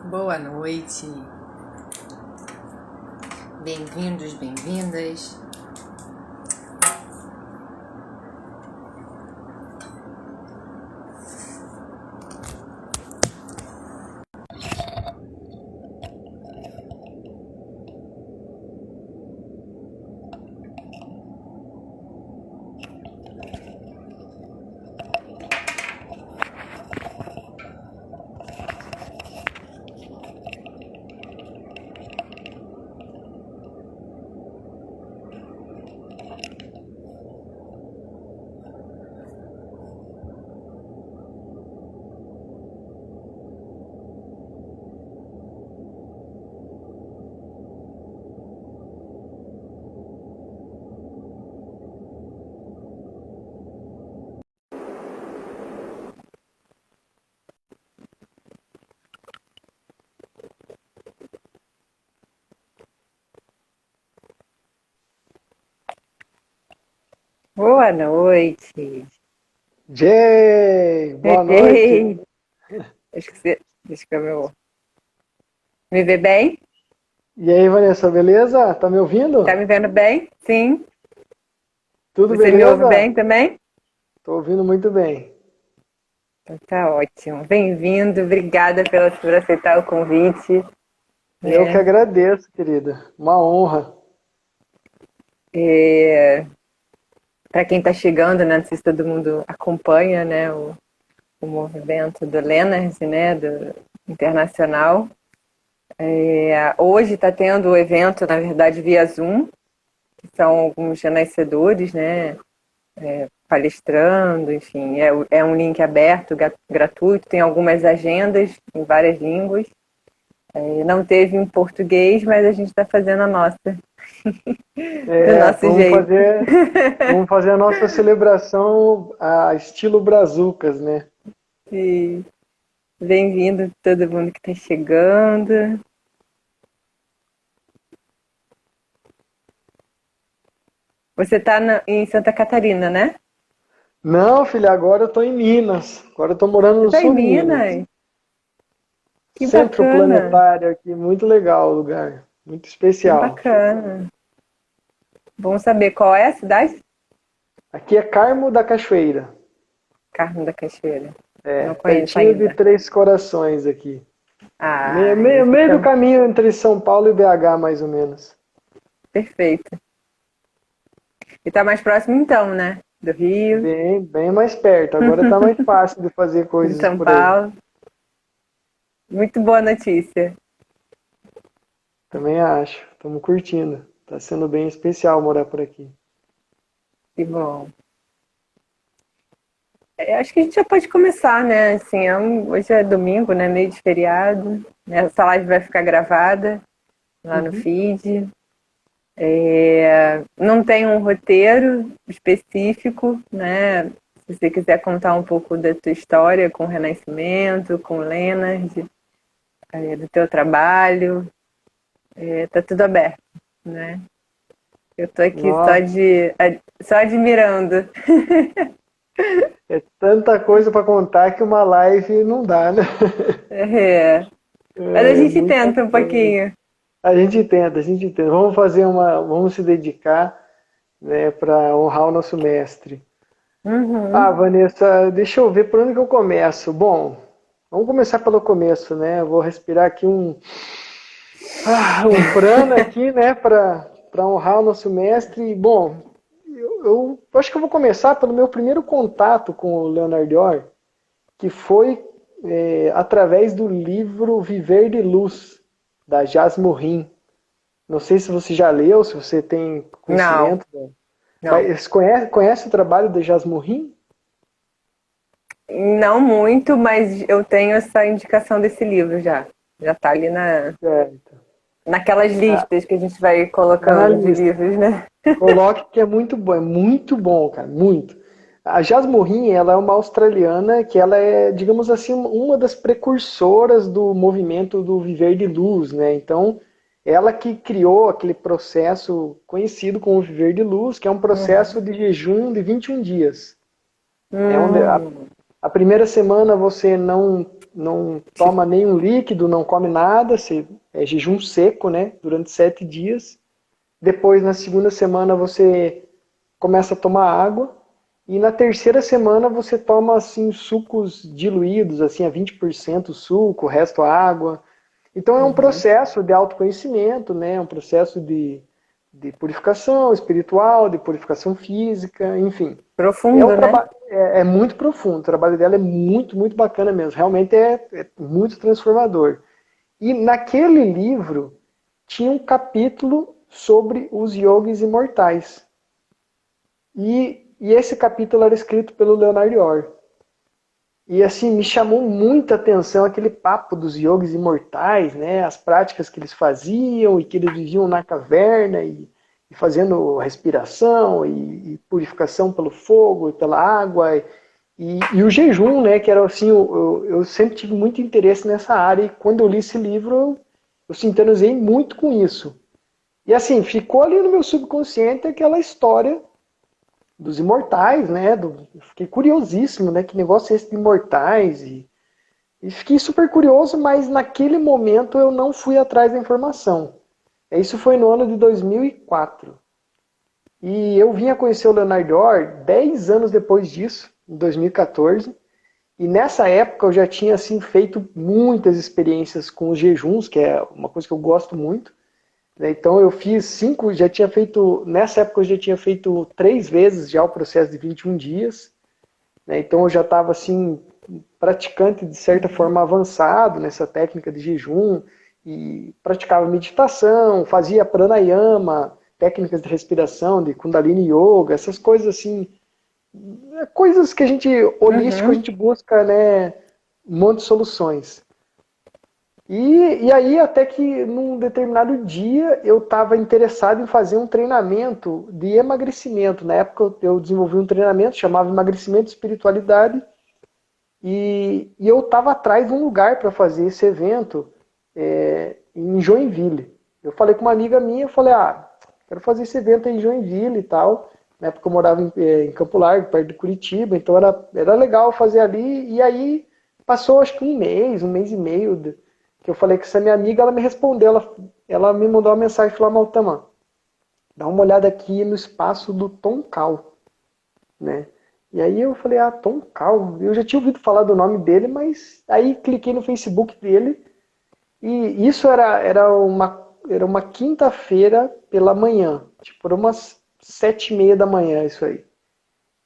Boa noite, bem-vindos, bem-vindas. Boa noite. Jay, boa noite. Ei, acho que é meu. Me vê bem? E aí, Vanessa, beleza? Tá me Tá ouvindo? me vendo bem? Sim. Tudo Você me ouve beleza? bem também? Tô ouvindo muito bem. Então tá ótimo. Bem-vindo. Obrigada por aceitar o convite, Eu que né? agradeço, querida. Uma honra. Para quem está chegando, né? Não sei se todo mundo acompanha, né? O movimento do Leonard, né? Do internacional. Hoje está tendo o evento, na verdade, via Zoom, que são alguns renascedores, né? Palestrando, enfim, é um link aberto, gratuito, tem algumas agendas em várias línguas. Não teve em português, mas a gente está fazendo a nossa, do É, nosso jeito. vamos fazer a nossa celebração a estilo Brazucas, né? E bem-vindo todo mundo que está chegando. Você está em Santa Catarina, né? Não, filha, agora eu tô em Minas. Agora eu tô morando Você no está em sul de Minas. Minas? Que Centro bacana, planetário aqui, muito legal o lugar. Muito que especial. bacana. Vamos saber qual é a cidade? Aqui é Carmo da Cachoeira. Carmo da Cachoeira. É, Não conheço pertinho de ainda. Três Corações aqui. Ah, Meio do fica caminho entre São Paulo e BH, mais ou menos. perfeito. E tá mais próximo então, né? Do Rio, Bem mais perto. Agora tá mais fácil de fazer de coisas São por aí. Paulo. Muito boa notícia. Também acho. Estamos curtindo. Tá sendo bem especial morar por aqui. Que bom. Acho que a gente já pode começar, né? Assim, hoje é domingo, né? Meio de feriado. Essa live vai ficar gravada lá no Uhum. feed. Não tem um roteiro específico, né? Se você quiser contar um pouco da tua história com o Renascimento, com o Leonard, do teu trabalho, tá tudo aberto, né? Eu tô aqui Nossa, só admirando. é tanta coisa para contar que uma live não dá, né? É, mas a É gente muita tenta um coisa. pouquinho. A gente tenta, a gente tenta. Vamos se dedicar, né, para honrar o nosso mestre. Ah, Uhum. Vanessa, deixa eu ver por onde que eu começo. Bom, vamos começar pelo começo, né? Eu vou respirar aqui um prana aqui, né, para honrar o nosso mestre. Bom, eu acho que eu vou começar pelo meu primeiro contato com o Leonard Orr, que foi através do livro Viver de Luz, da Jasmine. Não sei se você já leu, se você tem Não, conhecimento. não. Mas conhece o trabalho da Jasmine? Não muito, mas eu tenho essa indicação desse livro já. Já tá ali Certo. naquelas Ah, listas que a gente vai tá na colocando de lista. livros, né? Coloque que é muito bom, cara, muito. A Jasmine, ela é uma australiana que ela é, digamos assim, uma das precursoras do movimento do viver de luz, né? Então, ela que criou aquele processo conhecido como viver de luz, que é um processo Uhum. de jejum de 21 dias. É onde Hum, a primeira semana você não toma nenhum líquido, não come nada, é jejum seco, né? Durante 7 dias. Depois, na segunda semana, você começa a tomar água. E na terceira semana você toma assim sucos diluídos, assim a 20% suco, o resto água. Então é um processo de autoconhecimento, né? Um processo de purificação espiritual, de purificação física, enfim. Profundo, né? É muito profundo, o trabalho dela é muito, muito bacana mesmo. Realmente é muito transformador. E naquele livro tinha um capítulo sobre os yogis imortais. E esse capítulo era escrito pelo Leonard Orr. E assim, me chamou muita atenção aquele papo dos yogis imortais, né? As práticas que eles faziam e que eles viviam na caverna e fazendo respiração e purificação pelo fogo e pela água e o jejum, né? Que era assim, eu sempre tive muito interesse nessa área e quando eu li esse livro eu sintonizei muito com isso. E assim, ficou ali no meu subconsciente aquela história dos imortais, né? Fiquei curiosíssimo, né? Que negócio é esse de imortais? E fiquei super curioso, mas naquele momento eu não fui atrás da informação. Isso foi no ano de 2004. E eu vim a conhecer o Leonard Orr 10 anos depois disso, em 2014. E nessa época eu já tinha assim, feito muitas experiências com os jejuns, que é uma coisa que eu gosto muito. Então eu fiz 5, já tinha feito, nessa época eu já tinha feito 3 vezes já o processo de 21 dias. Então eu já estava assim, praticante de certa forma avançado nessa técnica de jejum, e praticava meditação, fazia pranayama, técnicas de respiração, de kundalini yoga, essas coisas assim, coisas que a gente, holístico, a gente busca, né, um monte de soluções. E aí, até que num determinado dia, eu estava interessado em fazer um treinamento de emagrecimento. Na época, eu desenvolvi um treinamento, chamava Emagrecimento e Espiritualidade, e eu estava atrás de um lugar para fazer esse evento em Joinville. Eu falei com uma amiga minha, eu falei, quero fazer esse evento em Joinville e tal. Na época eu morava em Campo Largo, perto de Curitiba, então era legal fazer ali. E aí passou acho que um mês e meio, que eu falei com essa minha amiga, ela me respondeu, ela me mandou uma mensagem e falou, Maltama, dá uma olhada aqui no espaço do Tom Cal, né? E aí eu falei, Tom Cal, eu já tinha ouvido falar do nome dele, mas aí cliquei no Facebook dele, e isso era uma quinta-feira pela manhã, tipo, era umas 7:30 da manhã isso aí.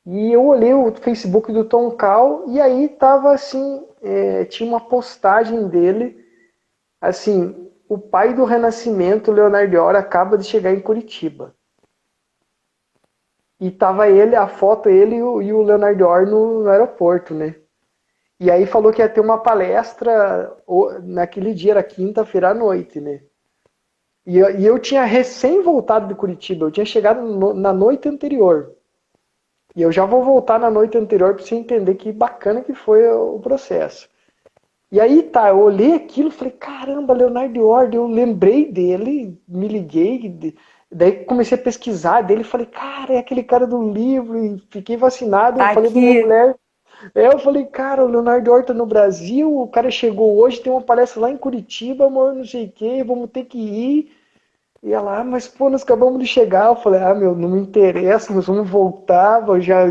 E eu olhei o Facebook do Tom Cal, e aí tava assim, tinha uma postagem dele, assim, o pai do Renascimento, Leonard Orr, acaba de chegar em Curitiba. E tava a foto, ele e o Leonard Orr no aeroporto, né? E aí falou que ia ter uma palestra naquele dia, era quinta-feira à noite, né? E eu tinha recém voltado de Curitiba, eu tinha chegado na noite anterior. E eu já vou voltar na noite anterior para você entender que bacana que foi o processo. E aí eu olhei aquilo e falei, caramba, Leonard Orr, eu lembrei dele, me liguei, daí comecei a pesquisar dele, falei, cara, é aquele cara do livro, e fiquei vacinado, eu falei pra minha mulher, eu falei, cara, o Leonard Orr tá no Brasil, o cara chegou hoje, tem uma palestra lá em Curitiba, amor, não sei o que, vamos ter que ir. E ela, mas pô, nós acabamos de chegar. Eu falei, meu, não me interessa, nós vamos voltar, eu já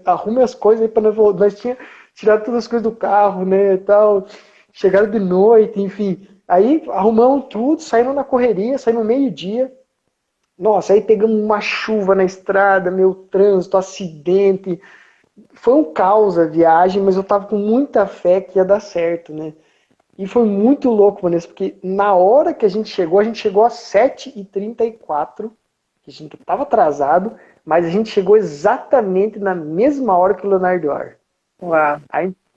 arrume as coisas aí pra nós voltar. Nós tinha tirado todas as coisas do carro, né, e tal. Chegaram de noite, enfim. Aí arrumamos tudo, saímos na correria, saímos meio-dia. Nossa, aí pegamos uma chuva na estrada, meu trânsito, acidente. Foi um caos a viagem, mas eu tava com muita fé que ia dar certo, né? E foi muito louco, Vanessa, porque na hora que a gente chegou às 7h34, que a gente estava atrasado, mas a gente chegou exatamente na mesma hora que o Leonardo Orr. Uau,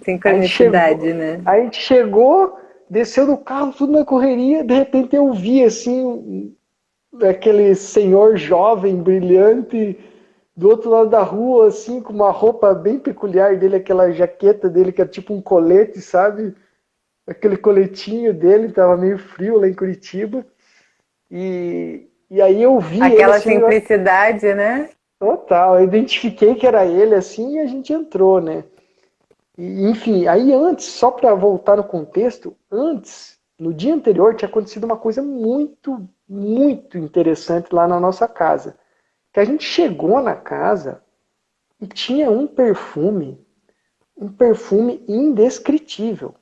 sincronicidade, né? A gente chegou, desceu do carro, tudo na correria, de repente eu vi, assim, aquele senhor jovem, brilhante, do outro lado da rua, assim, com uma roupa bem peculiar dele, aquela jaqueta dele, que é tipo um colete, sabe? Aquele coletinho dele, tava meio frio lá em Curitiba. E aí eu vi aquela ele, assim, simplicidade, né? Total, eu identifiquei que era ele assim e a gente entrou, né? Enfim, aí antes, só para voltar no contexto, antes, no dia anterior, tinha acontecido uma coisa muito, muito interessante lá na nossa casa. Que a gente chegou na casa e tinha um perfume indescritível.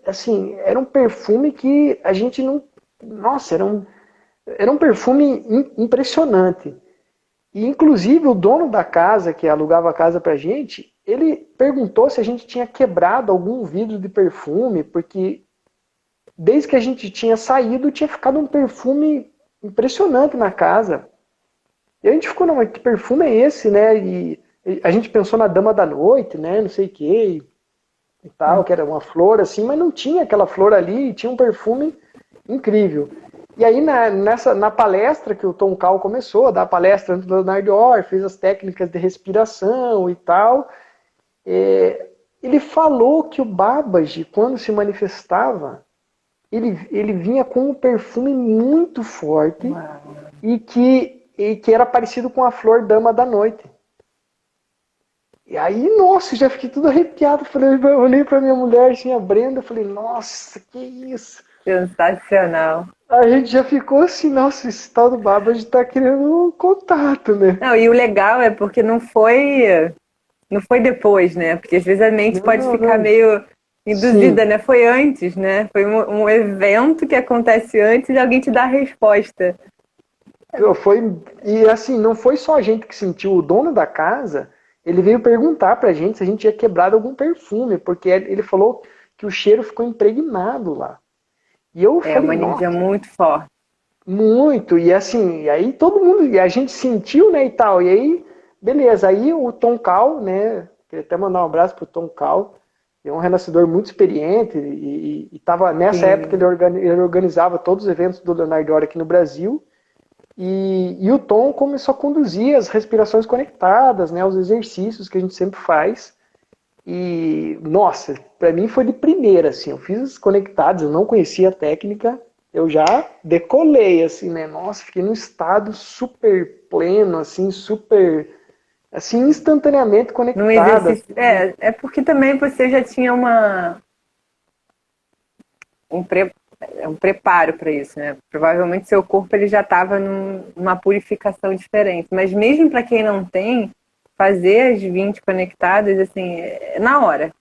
Assim, era um perfume que a gente não. Nossa, era um perfume impressionante. E, inclusive, o dono da casa, que alugava a casa pra gente, ele perguntou se a gente tinha quebrado algum vidro de perfume, porque desde que a gente tinha saído, tinha ficado um perfume impressionante na casa. E a gente ficou, não, mas que perfume é esse, né? E a gente pensou na Dama da Noite, né? Não sei o quê, e tal, que era uma flor assim, mas não tinha aquela flor ali, tinha um perfume incrível. E aí na palestra que o Tom Cal começou, a dar a palestra antes do Leonardo Orr, fez as técnicas de respiração e tal, ele falou que o Babbage, quando se manifestava, ele vinha com um perfume muito forte e que era parecido com a flor Dama da Noite. E aí, nossa, já fiquei tudo arrepiado. Eu olhei pra minha mulher, assim, a Brenda, falei, nossa, que isso? Sensacional. A gente já ficou assim, nossa, esse tal do Babbage tá querendo um contato, né? Não, e o legal é porque não foi depois, né? Porque às vezes a mente pode ficar Não. meio induzida, Sim. né? Foi antes, né? Foi um evento que acontece antes e alguém te dá a resposta. E assim, não foi só a gente que sentiu, o dono da casa, ele veio perguntar pra gente se a gente tinha quebrado algum perfume, porque ele falou que o cheiro ficou impregnado lá. E eu É falei, uma energia nossa, muito forte. muito. E assim, e aí todo mundo, e a gente sentiu, né, e tal. E aí, beleza. Aí o Tom Cal, né, queria até mandar um abraço pro Tom Cal, é um renascedor muito experiente e tava, nessa época Sim. ele organizava todos os eventos do Leonardo Orr aqui no Brasil. E o Tom começou a conduzir as respirações conectadas, né, os exercícios que a gente sempre faz. E, nossa, para mim foi de primeira, assim, eu fiz as conectadas, eu não conhecia a técnica, eu já decolei, assim, né, nossa, fiquei num estado super pleno, assim, super, assim, instantaneamente Num conectada. exercício. É porque também você já tinha um, pre, um preparo para isso, né? Provavelmente seu corpo ele já estava numa purificação diferente. Mas mesmo para quem não tem, fazer as 20 conectadas, assim, é na hora.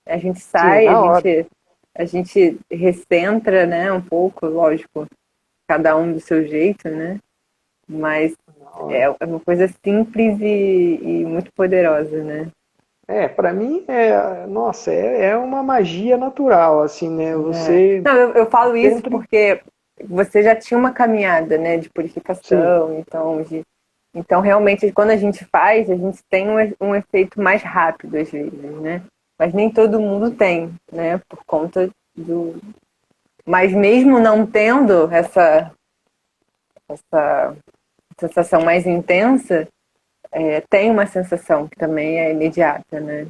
A gente Sim, sai, a na hora. gente, a gente recentra, né? Um pouco, lógico, cada um do seu jeito, né? Mas Na é hora. uma coisa simples e muito poderosa, né? Para mim, nossa, é uma magia natural, assim, né, É. você Não, eu falo isso entra, porque você já tinha uma caminhada, né, de sim, purificação, então realmente quando a gente faz, a gente tem um efeito mais rápido às vezes, né? Mas nem todo mundo tem, né, por conta do. Mas mesmo não tendo essa sensação mais intensa, tem uma sensação que também é imediata, né?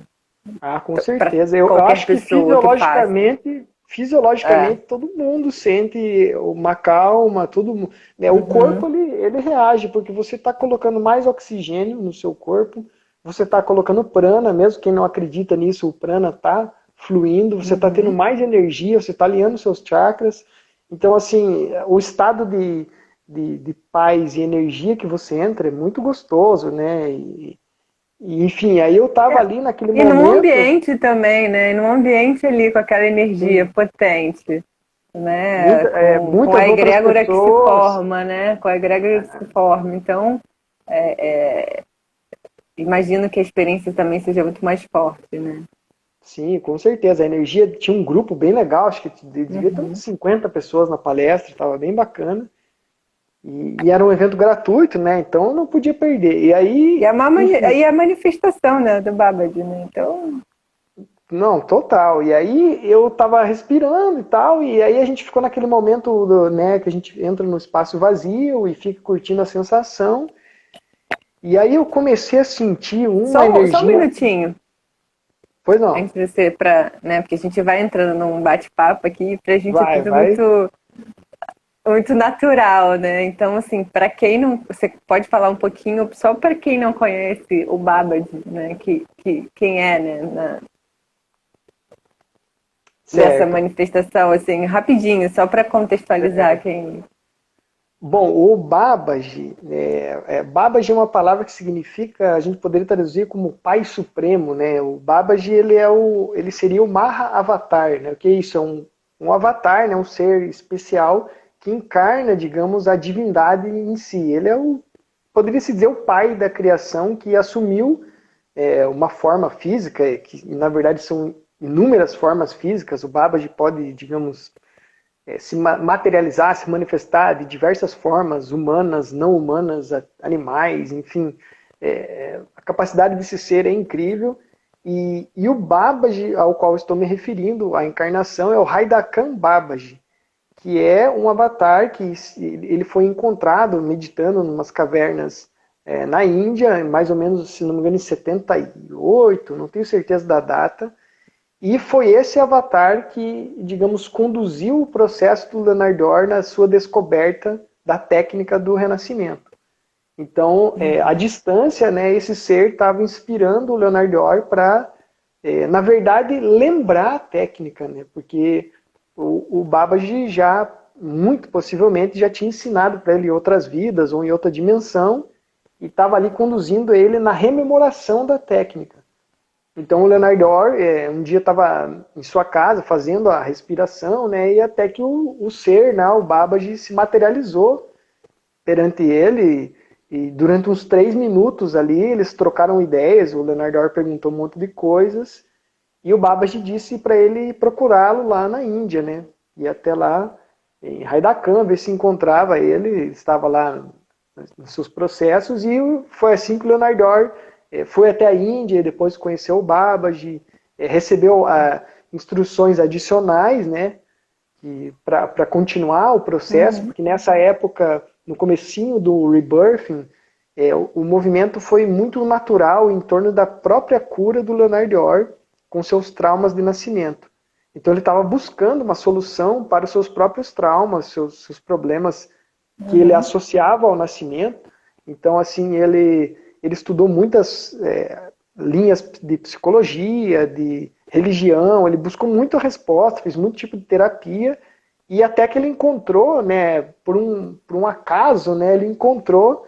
com Para certeza. Eu qualquer acho que pessoa que faça. É. fisiologicamente todo mundo sente uma calma, né, o corpo Uhum. ele reage porque você está colocando mais oxigênio no seu corpo, você está colocando prana, mesmo quem não acredita nisso, o prana está fluindo, você está tendo Uhum. mais energia, você está alinhando seus chakras. Então, assim, o estado de paz e energia que você entra é muito gostoso, né? Enfim, aí eu tava ali naquele E num momento, ambiente também, né? E num ambiente ali com aquela energia sim, potente, né? Com muitas a outras egrégora que se pessoas, forma, né? Com a egrégora que se forma. Então, imagino que a experiência também seja muito mais forte, né? sim, com certeza. A energia tinha um grupo bem legal, acho que devia ter umas Uhum. 50 pessoas na palestra, estava bem bacana. E era um evento gratuito, né? Então eu não podia perder. E E aí, enfim, a manifestação, né, do Babbage, né? Então, não, total. E aí eu tava respirando e tal, e aí a gente ficou naquele momento, né, que a gente entra no espaço vazio e fica curtindo a sensação. E aí eu comecei a sentir uma só um energia. minutinho, Pois não, antes de você, né? Porque a gente vai entrando num bate-papo aqui, pra gente é tudo vai. muito natural, né? Então, assim, para quem não. Você pode falar um pouquinho, só para quem não conhece o Babbage, né? Quem é, né? dessa Certo. manifestação, assim, rapidinho, só para contextualizar quem... Bom, o Babaji, Babaji é uma palavra que significa, a gente poderia traduzir como Pai Supremo, né? O Babaji, ele seria o Maha Avatar, né? O que é isso? É um avatar, né? Um ser especial que encarna, digamos, a divindade em si. Ele poderia-se dizer, o pai da criação que assumiu uma forma física, que na verdade são inúmeras formas físicas. O Babaji pode, digamos, se materializar, se manifestar de diversas formas, humanas, não humanas, animais, enfim. A capacidade desse ser é incrível. E o Babaji, ao qual estou me referindo, a encarnação, é o Haidakam Babaji, que é um avatar que ele foi encontrado meditando em umas cavernas na Índia, mais ou menos, se não me engano, em 78, não tenho certeza da data. E foi esse avatar que, digamos, conduziu o processo do Leonard Orr na sua descoberta da técnica do Renascimento. Então, à distância, né, esse ser estava inspirando o Leonard Orr para, na verdade, lembrar a técnica, né, porque o Babaji já, muito possivelmente, já tinha ensinado para ele em outras vidas ou em outra dimensão e estava ali conduzindo ele na rememoração da técnica. Então o Leonard Orr um dia estava em sua casa fazendo a respiração, né, e até que o ser, né, o Babaji, se materializou perante ele e durante uns 3 minutos ali eles trocaram ideias, o Leonard Orr perguntou um monte de coisas e o Babaji disse para ele procurá-lo lá na Índia, né, e até lá em Haidakam, ver se encontrava ele estava lá nos seus processos e foi assim que o Leonard Orr foi até a Índia, depois conheceu o Babaji, recebeu instruções adicionais, né, para continuar o processo, porque nessa época, no comecinho do rebirthing, o movimento foi muito natural em torno da própria cura do Leonard Orr com seus traumas de nascimento. Então ele estava buscando uma solução para os seus próprios traumas, seus problemas que ele associava ao nascimento. Então, assim, ele estudou muitas linhas de psicologia, de religião, ele buscou muita resposta, fez muito tipo de terapia, e até que ele encontrou, né, por um acaso, né, ele encontrou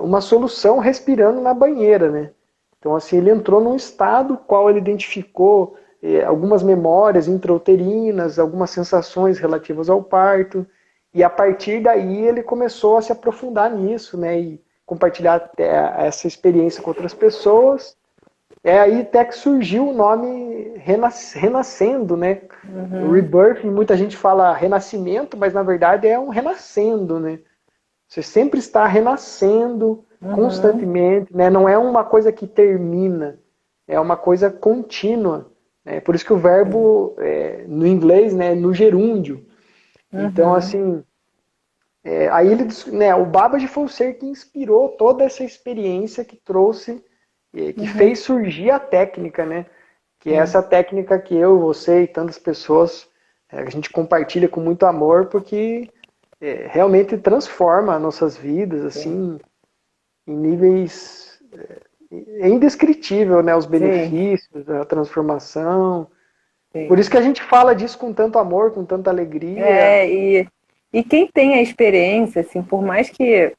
uma solução respirando na banheira, né. Então, assim, ele entrou num estado qual ele identificou algumas memórias intrauterinas, algumas sensações relativas ao parto, e a partir daí ele começou a se aprofundar nisso, né, e compartilhar essa experiência com outras pessoas. Aí até que surgiu o nome Renascendo, né? O Rebirth, muita gente fala renascimento, mas na verdade é um renascendo, né? Você sempre está renascendo constantemente, né? Não é uma coisa que termina, é uma coisa contínua. Né? Por isso que o verbo, no inglês, né, no gerúndio. Então, assim, aí ele, né, o Babaji foi o ser que inspirou toda essa experiência que trouxe, que fez surgir a técnica, né? Que é essa técnica que eu, você e tantas pessoas, a gente compartilha com muito amor, porque realmente transforma nossas vidas, assim, em níveis indescritível, né? Os benefícios, a transformação. Sim. Por isso que a gente fala disso com tanto amor, com tanta alegria. E quem tem a experiência, assim, por mais que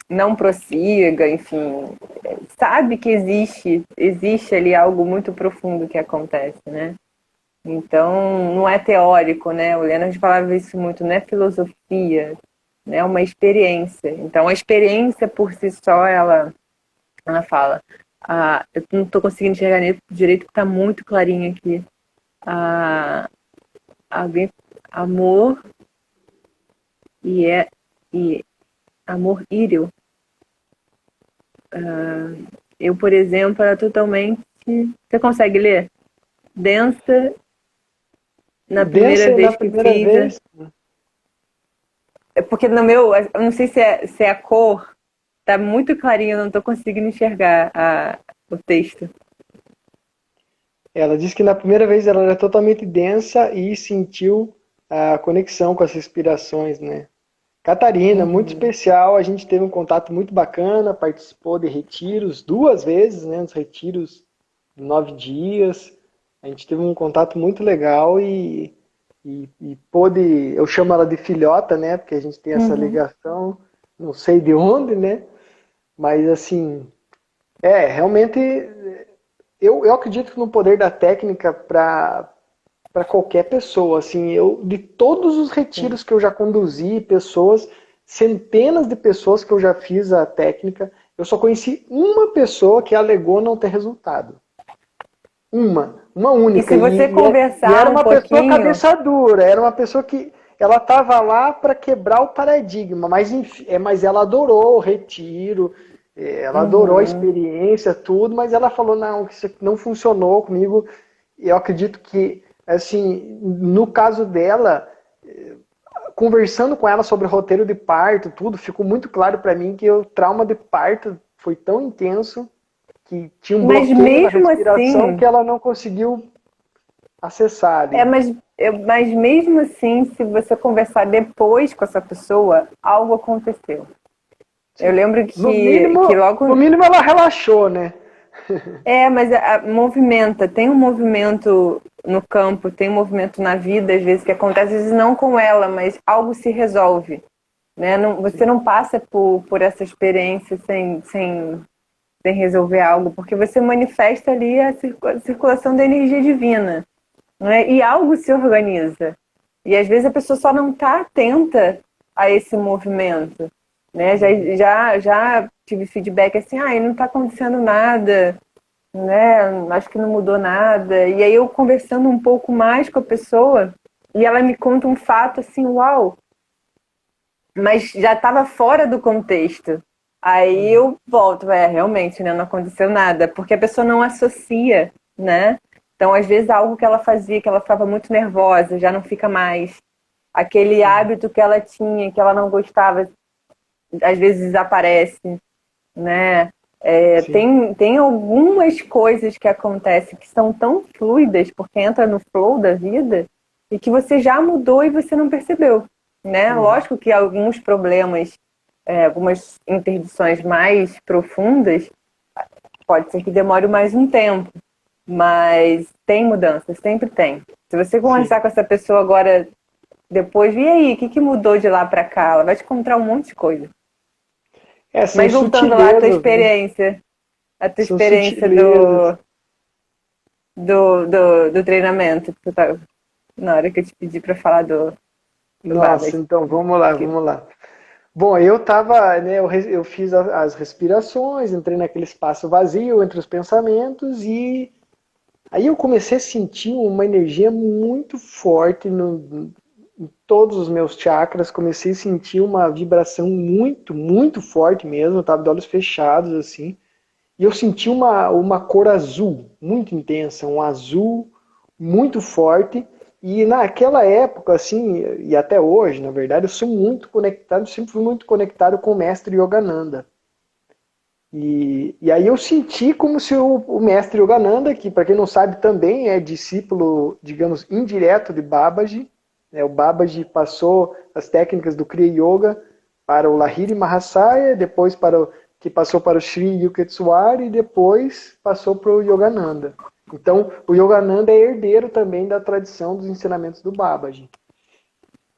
não prossiga, enfim, sabe que existe ali algo muito profundo que acontece, né? Então, não é teórico, né? O Leonard falava isso muito, não é filosofia, né? É uma experiência. Então, a experiência por si só, ela fala, eu não estou conseguindo enxergar direito, porque está muito clarinho aqui. Amor e amor írio. Eu, por exemplo, era totalmente... Você consegue ler? Densa na primeira vez que fiz. É porque no meu... Eu não sei se é a cor. Tá muito clarinho, eu não estou conseguindo enxergar o texto. Ela disse que na primeira vez ela era totalmente densa e sentiu a conexão com as respirações, né? Catarina, muito especial, a gente teve um contato muito bacana, participou de retiros 2 vezes, né? Nos retiros de 9 dias. A gente teve um contato muito legal e pôde, eu chamo ela de filhota, né? Porque a gente tem essa Uhum. ligação, não sei de onde, né? Mas assim, realmente eu acredito no poder da técnica para qualquer pessoa. Assim, de todos os Sim. retiros que eu já conduzi, pessoas, centenas de pessoas que eu já fiz a técnica, eu só conheci uma pessoa que alegou não ter resultado. Uma E única. se você E conversar era um uma pessoa pouquinho, cabeça dura, era uma pessoa que ela estava lá para quebrar o paradigma, mas ela adorou o retiro, ela adorou a uhum, experiência, tudo, mas ela falou, não, isso aqui não funcionou comigo. Eu acredito que, assim, no caso dela, conversando com ela sobre roteiro de parto, tudo, ficou muito claro para mim que o trauma de parto foi tão intenso que tinha um mas bloqueio na mesmo respiração que assim, ela não conseguiu acessar ali. mas mesmo assim, se você conversar depois com essa pessoa, algo aconteceu. Eu Sim. lembro No que mínimo, logo. no mínimo ela relaxou, né? Mas movimenta, tem um movimento no campo, tem um movimento na vida, às vezes, que acontece, às vezes não com ela, mas algo se resolve. Né? Não, você Sim. não passa por essa experiência sem resolver algo, porque você manifesta ali a circulação da energia divina. Né? E algo se organiza. E às vezes a pessoa só não está atenta a esse movimento. Né? Já tive feedback assim, não está acontecendo nada, né? Acho que não mudou nada. E aí eu conversando um pouco mais com a pessoa, e ela me conta um fato assim, uau, mas já estava fora do contexto. Aí Uhum. eu volto, realmente, né, não aconteceu nada, porque a pessoa não associa, né? Então, às vezes, algo que ela fazia, que ela ficava muito nervosa, já não fica mais. Aquele Uhum. hábito que ela tinha, que ela não gostava, às vezes desaparece, né? Sim. Tem algumas coisas que acontecem que são tão fluidas, porque entra no flow da vida, e que você já mudou e você não percebeu, né? Uhum. Lógico que alguns problemas, algumas interdições mais profundas, pode ser que demore mais um tempo, mas tem mudança, sempre tem. Se você Sim. conversar com essa pessoa agora, depois, e aí, o que mudou de lá para cá? Ela vai te contar um monte de coisa. São Mas voltando lá sutilezas, né? a tua São experiência sutilezas. do treinamento, que tu tá, na hora que eu te pedi para falar do Nossa, Babas. então vamos lá, Que, vamos lá. Bom, eu tava, né, eu fiz as respirações, entrei naquele espaço vazio entre os pensamentos e aí eu comecei a sentir uma energia muito forte em todos os meus chakras, comecei a sentir uma vibração muito, muito forte mesmo, eu tava de olhos fechados assim, e eu senti uma cor azul muito intensa, um azul muito forte, e naquela época, assim, e até hoje, na verdade, eu sou muito conectado, sempre fui muito conectado com o mestre Yogananda. E aí eu senti como se o mestre Yogananda, que para quem não sabe também é discípulo, digamos, indireto de Babaji, né? O Babaji passou as técnicas do Kriya Yoga para o Lahiri Mahasaya, depois que passou para o Sri Yukteswar e depois passou para o Yogananda. Então, o Yogananda é herdeiro também da tradição dos ensinamentos do Babaji.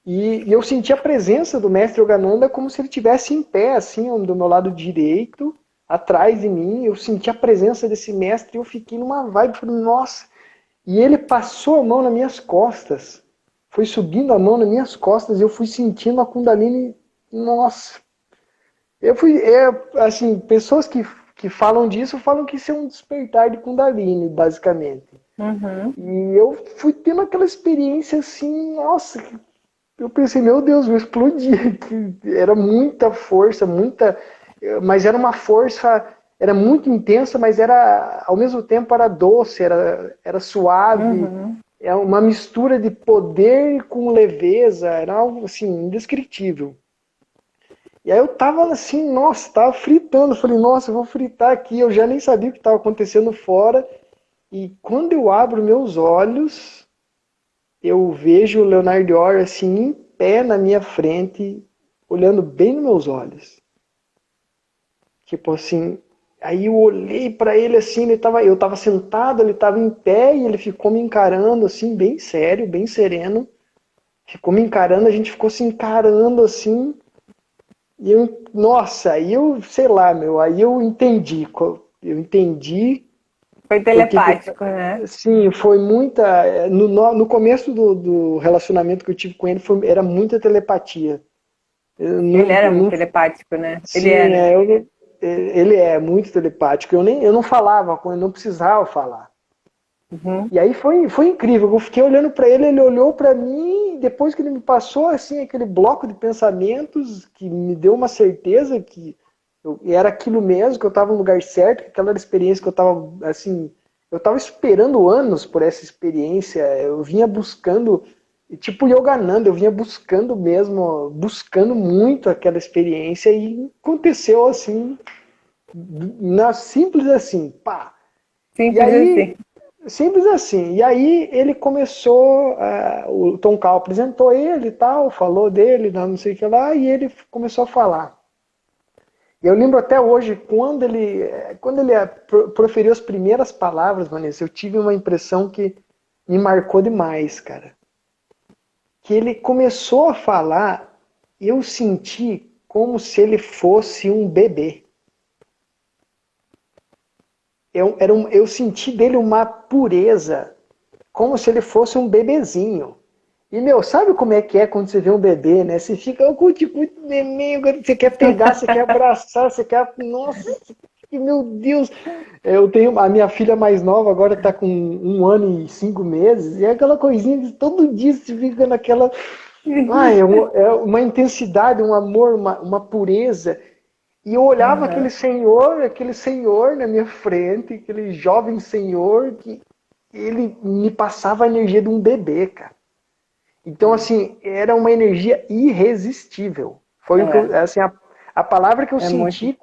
E eu senti a presença do mestre Yogananda como se ele estivesse em pé, assim, do meu lado direito, atrás de mim. Eu senti a presença desse mestre e eu fiquei numa vibe, falei, nossa. E ele passou a mão nas minhas costas, foi subindo a mão nas minhas costas e eu fui sentindo a Kundalini, nossa. Eu fui, assim, pessoas que falam disso falam que isso é um despertar de Kundalini, basicamente. uhum, E eu fui tendo aquela experiência assim, nossa, eu pensei, meu Deus, eu explodi. Era muita força, muita. Mas era uma força, era muito intensa, mas era ao mesmo tempo era doce, era suave, uhum. é uma mistura de poder com leveza, era algo assim, indescritível. E aí eu tava assim, nossa, tava fritando, falei, nossa, eu vou fritar aqui, eu já nem sabia o que estava acontecendo fora. E quando eu abro meus olhos, eu vejo o Leonardo Orr assim em pé na minha frente, olhando bem nos meus olhos. Tipo assim, Aí eu olhei para ele assim, eu tava sentado, ele tava em pé e ele ficou me encarando assim, bem sério, bem sereno. Ficou me encarando, a gente ficou se encarando assim. E nossa, aí eu, sei lá, meu, aí eu entendi. Eu entendi Foi porque telepático, né? sim, foi muita. No começo do relacionamento que eu tive com ele, era muita telepatia. Eu Ele era muito não, telepático, né? Ele é, sim, né? ele é muito telepático. Eu não falava com ele, não precisava falar. Uhum. E aí foi incrível. Eu fiquei olhando para ele, ele olhou para mim, e depois que ele me passou assim aquele bloco de pensamentos que me deu uma certeza que era aquilo mesmo, que eu estava no lugar certo, que aquela era a experiência que eu estava assim, eu estava esperando anos por essa experiência. Eu vinha buscando, tipo Yogananda, eu vinha buscando mesmo, buscando muito aquela experiência e aconteceu assim, simples assim, pá. E Simples aí assim. simples assim. E aí ele começou, o Tom Call apresentou ele e tal, falou dele, não sei o que lá, e ele começou a falar. E eu lembro até hoje, quando ele proferiu as primeiras palavras, Vanessa, eu tive uma impressão que me marcou demais, cara. Que ele começou a falar, eu senti como se ele fosse um bebê. Eu senti dele uma pureza, como se ele fosse um bebezinho. E, meu, sabe como é que é quando você vê um bebê, né? Você fica tipo neném, você quer pegar, você quer abraçar, você quer... Nossa, meu Deus! Eu tenho... A minha filha mais nova agora tá com 1 ano e 5 meses, e é aquela coisinha que todo dia você fica naquela... Ai, é uma intensidade, um amor, uma pureza. E eu olhava Uhum. aquele senhor na minha frente, aquele jovem senhor, que ele me passava a energia de um bebê, cara. Então, assim, era uma energia irresistível. Foi o que É, assim, a palavra que eu é muito. senti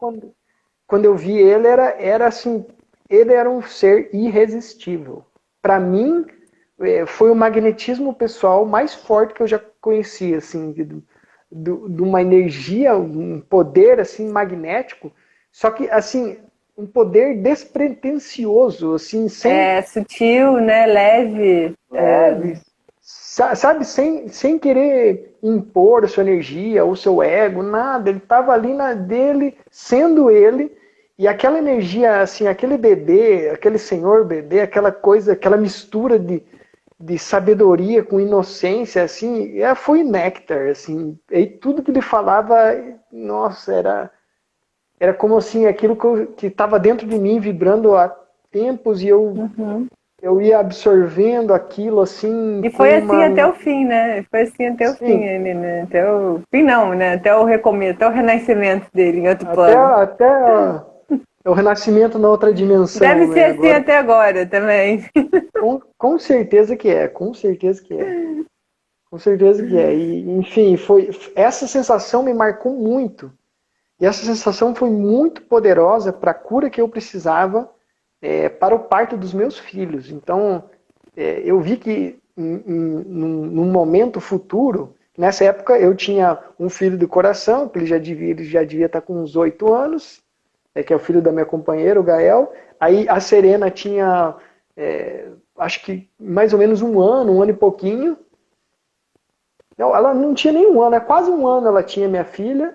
quando eu vi ele era assim, ele era um ser irresistível. Para mim, foi o magnetismo pessoal mais forte que eu já conheci, assim, de uma energia, um poder assim magnético, só que assim, um poder despretensioso, assim, sem É sutil, né? Leve. leve, sabe, sem querer impor a sua energia, o seu ego, nada. Ele estava ali na dele, sendo ele, e aquela energia, assim, aquele bebê, aquele senhor bebê, aquela coisa, aquela mistura de sabedoria com inocência, assim, foi néctar, assim. E tudo que ele falava, nossa, era como assim, aquilo que estava dentro de mim, vibrando há tempos, e Uhum. eu ia absorvendo aquilo assim E com foi assim até uma. o fim, né? Foi assim até o fim, Sim, ele, né? Até o fim não, né? Até o recomeço, até o renascimento dele em outro plano. até o renascimento na outra dimensão, Deve ser né? assim Agora, até agora também. com certeza que é, com certeza que é, com certeza que é. E, enfim, essa sensação me marcou muito. E essa sensação foi muito poderosa para a cura que eu precisava para o parto dos meus filhos. Então, eu vi que num momento futuro, nessa época eu tinha um filho do coração, que ele já devia estar com uns 8 anos, que é o filho da minha companheira, o Gael. Aí a Serena tinha, acho que mais ou menos 1 ano e pouquinho. Não, ela não tinha nem 1 ano, quase 1 ano ela tinha, minha filha,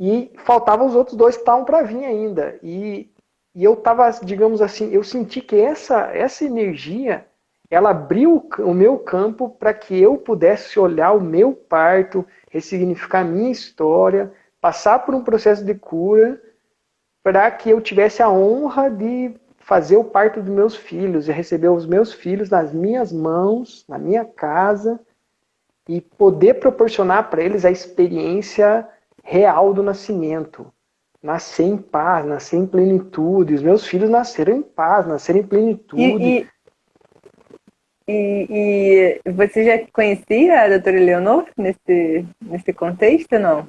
e faltavam os outros dois que estavam para vir ainda. E eu estava, digamos assim, eu senti que essa energia, ela abriu o meu campo para que eu pudesse olhar o meu parto, ressignificar a minha história, passar por um processo de cura, para que eu tivesse a honra de fazer o parto dos meus filhos e receber os meus filhos nas minhas mãos, na minha casa, e poder proporcionar para eles a experiência real do nascimento. Nascer em paz, nascer em plenitude. Os meus filhos nasceram em paz, nasceram em plenitude. E, e você já conhecia a doutora Eleonor nesse contexto, não?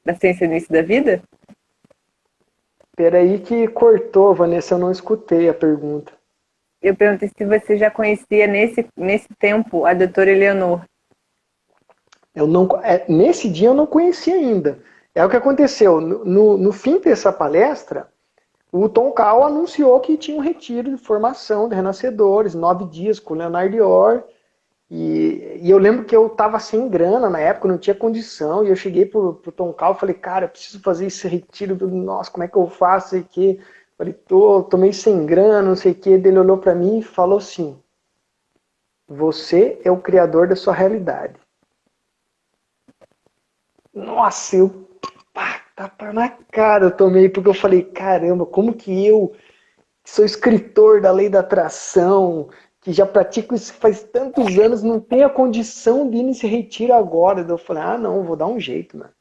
Da ciência no início da vida? Peraí que cortou, Vanessa, eu não escutei a pergunta. Eu perguntei se você já conhecia nesse tempo a doutora Eleonor. Eu não, nesse dia eu não conhecia ainda. É o que aconteceu. No fim dessa palestra, o Tom Call anunciou que tinha um retiro de formação de renascedores, 9 dias com o Leonardo Dior. E eu lembro que eu estava sem grana na época, não tinha condição, e eu cheguei pro Tom Call e falei, cara, eu preciso fazer esse retiro, nossa, como é que eu faço, sei que. Falei, tô meio sem grana, não sei o que. Ele olhou para mim e falou assim, você é o criador da sua realidade. Nossa, eu tapa na cara eu tomei, porque eu falei, caramba, como que eu, que sou escritor da lei da atração, que já pratico isso faz tantos anos, não tenho a condição de ir nesse retiro agora. Eu falei, não, vou dar um jeito, mano.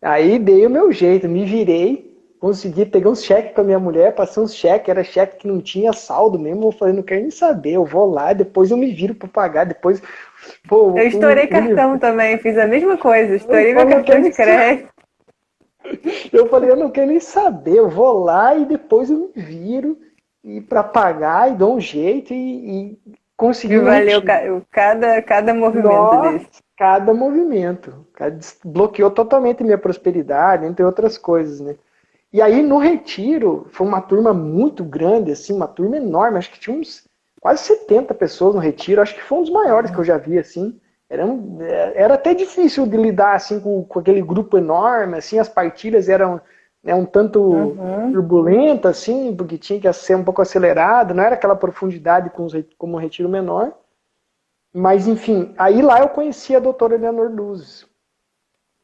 Aí dei o meu jeito, me virei, consegui pegar uns cheques com a minha mulher, passei uns cheques, era cheque que não tinha saldo mesmo. Eu falei, não quero nem saber, eu vou lá, depois eu me viro para pagar, depois... Pô, Eu estourei cartão também, fiz a mesma coisa, estourei meu cartão de crédito. Eu falei, eu não quero nem saber, eu vou lá e depois eu me viro e para pagar e dou um jeito e conseguir E valeu cada movimento Nossa, desse. cada movimento. Bloqueou totalmente minha prosperidade, entre outras coisas, né? E aí no retiro, foi uma turma muito grande, assim, uma turma enorme, acho que tinha uns quase 70 pessoas no retiro, acho que foi um dos maiores que eu já vi, assim. Era até difícil de lidar, assim, com aquele grupo enorme, assim, as partilhas eram, né, um tanto turbulentas, assim, porque tinha que ser um pouco acelerado, não era aquela profundidade como um retiro menor. Mas, enfim, aí lá eu conheci a doutora Eleanor Luz,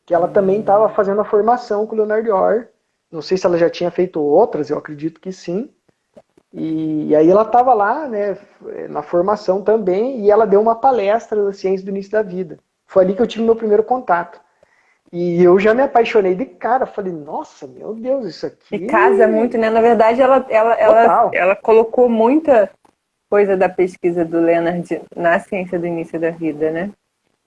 que ela também estava fazendo a formação com o Leonardo Dior. Não sei se ela já tinha feito outras, eu acredito que sim. E aí ela estava lá, né, na formação também, e ela deu uma palestra da ciência do início da vida. Foi ali que eu tive meu primeiro contato. E eu já me apaixonei de cara. Falei, nossa, meu Deus, isso aqui... E casa muito, né? Na verdade, ela colocou muita coisa da pesquisa do Leonard na ciência do início da vida, né?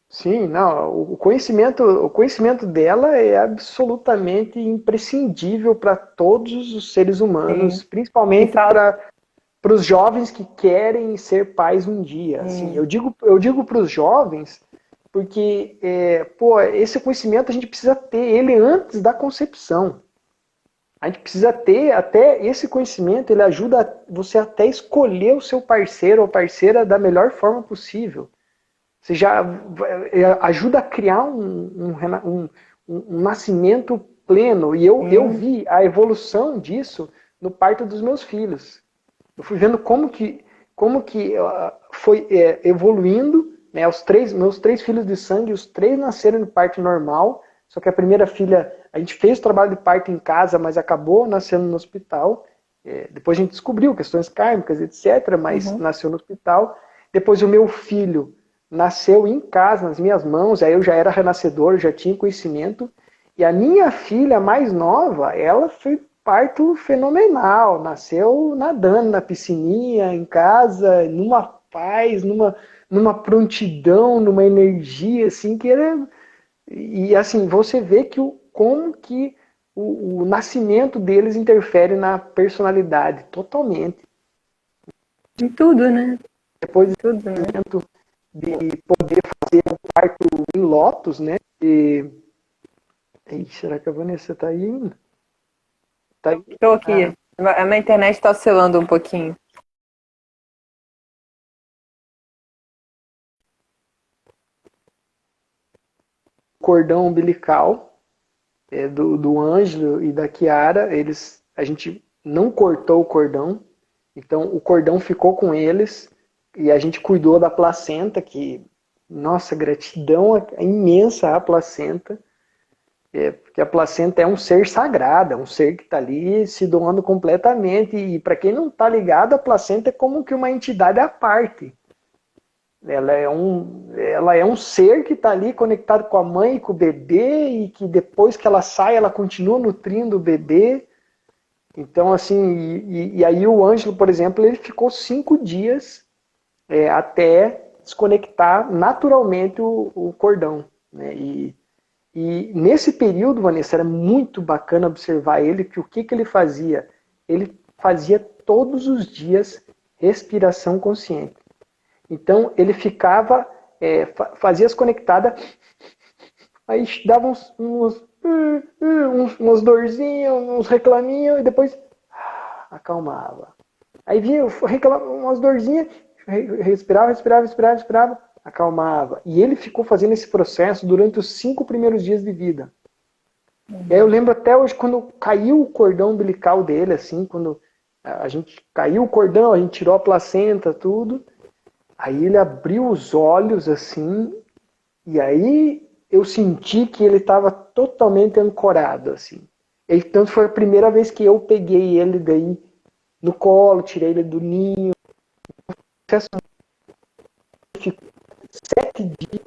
Sim, não, o conhecimento dela é absolutamente imprescindível para todos os seres humanos, Sim. principalmente para os jovens que querem ser pais um dia. Assim, eu digo para os jovens porque esse conhecimento a gente precisa ter ele antes da concepção. A gente precisa ter até esse conhecimento, ele ajuda você até escolher o seu parceiro ou parceira da melhor forma possível. Você já ajuda a criar um nascimento pleno. E eu vi a evolução disso no parto dos meus filhos. Eu fui vendo como que foi evoluindo. Né, meus três filhos de sangue, os três nasceram no parto normal. Só que a primeira filha, a gente fez o trabalho de parto em casa, mas acabou nascendo no hospital. Depois a gente descobriu questões kármicas, etc., mas nasceu no hospital. Depois o meu filho nasceu em casa, nas minhas mãos, aí eu já era renascedor, já tinha conhecimento. E a minha filha mais nova, ela foi parto fenomenal, nasceu nadando na piscininha, em casa, numa paz, numa prontidão, numa energia, assim, que era... E assim, você vê que como que o nascimento deles interfere na personalidade, totalmente. Em tudo, né? Depois Tudo, né? de poder fazer o parto em lotos, né? Será que a Vanessa tá aí ainda? Tá aí? Estou aqui. A minha internet está oscilando um pouquinho. Cordão umbilical do Ângelo e da Kiara, a gente não cortou o cordão, então o cordão ficou com eles e a gente cuidou da placenta, que, nossa, gratidão imensa à placenta, porque a placenta é um ser sagrado, é um ser que está ali se doando completamente, e para quem não está ligado, a placenta é como que uma entidade à parte. Ela é um ser que está ali conectado com a mãe e com o bebê, e que depois que ela sai, ela continua nutrindo o bebê. Então, assim, e aí o Ângelo, por exemplo, ele ficou 5 dias até desconectar naturalmente o cordão. Né? E nesse período, Vanessa, era muito bacana observar ele, que o que ele fazia? Ele fazia todos os dias respiração consciente. Então, ele ficava, fazia as conectadas, aí dava umas dorzinhas, uns reclaminhos, e depois acalmava. Aí vinha umas dorzinhas, respirava, acalmava. E ele ficou fazendo esse processo durante os 5 primeiros dias de vida. E aí eu lembro até hoje, quando caiu o cordão umbilical dele, assim, quando a gente caiu o cordão, a gente tirou a placenta, tudo. Aí ele abriu os olhos, assim, e aí eu senti que ele estava totalmente ancorado, assim. E, tanto foi a primeira vez que eu peguei ele daí no colo, tirei ele do ninho. Ficou 7 dias.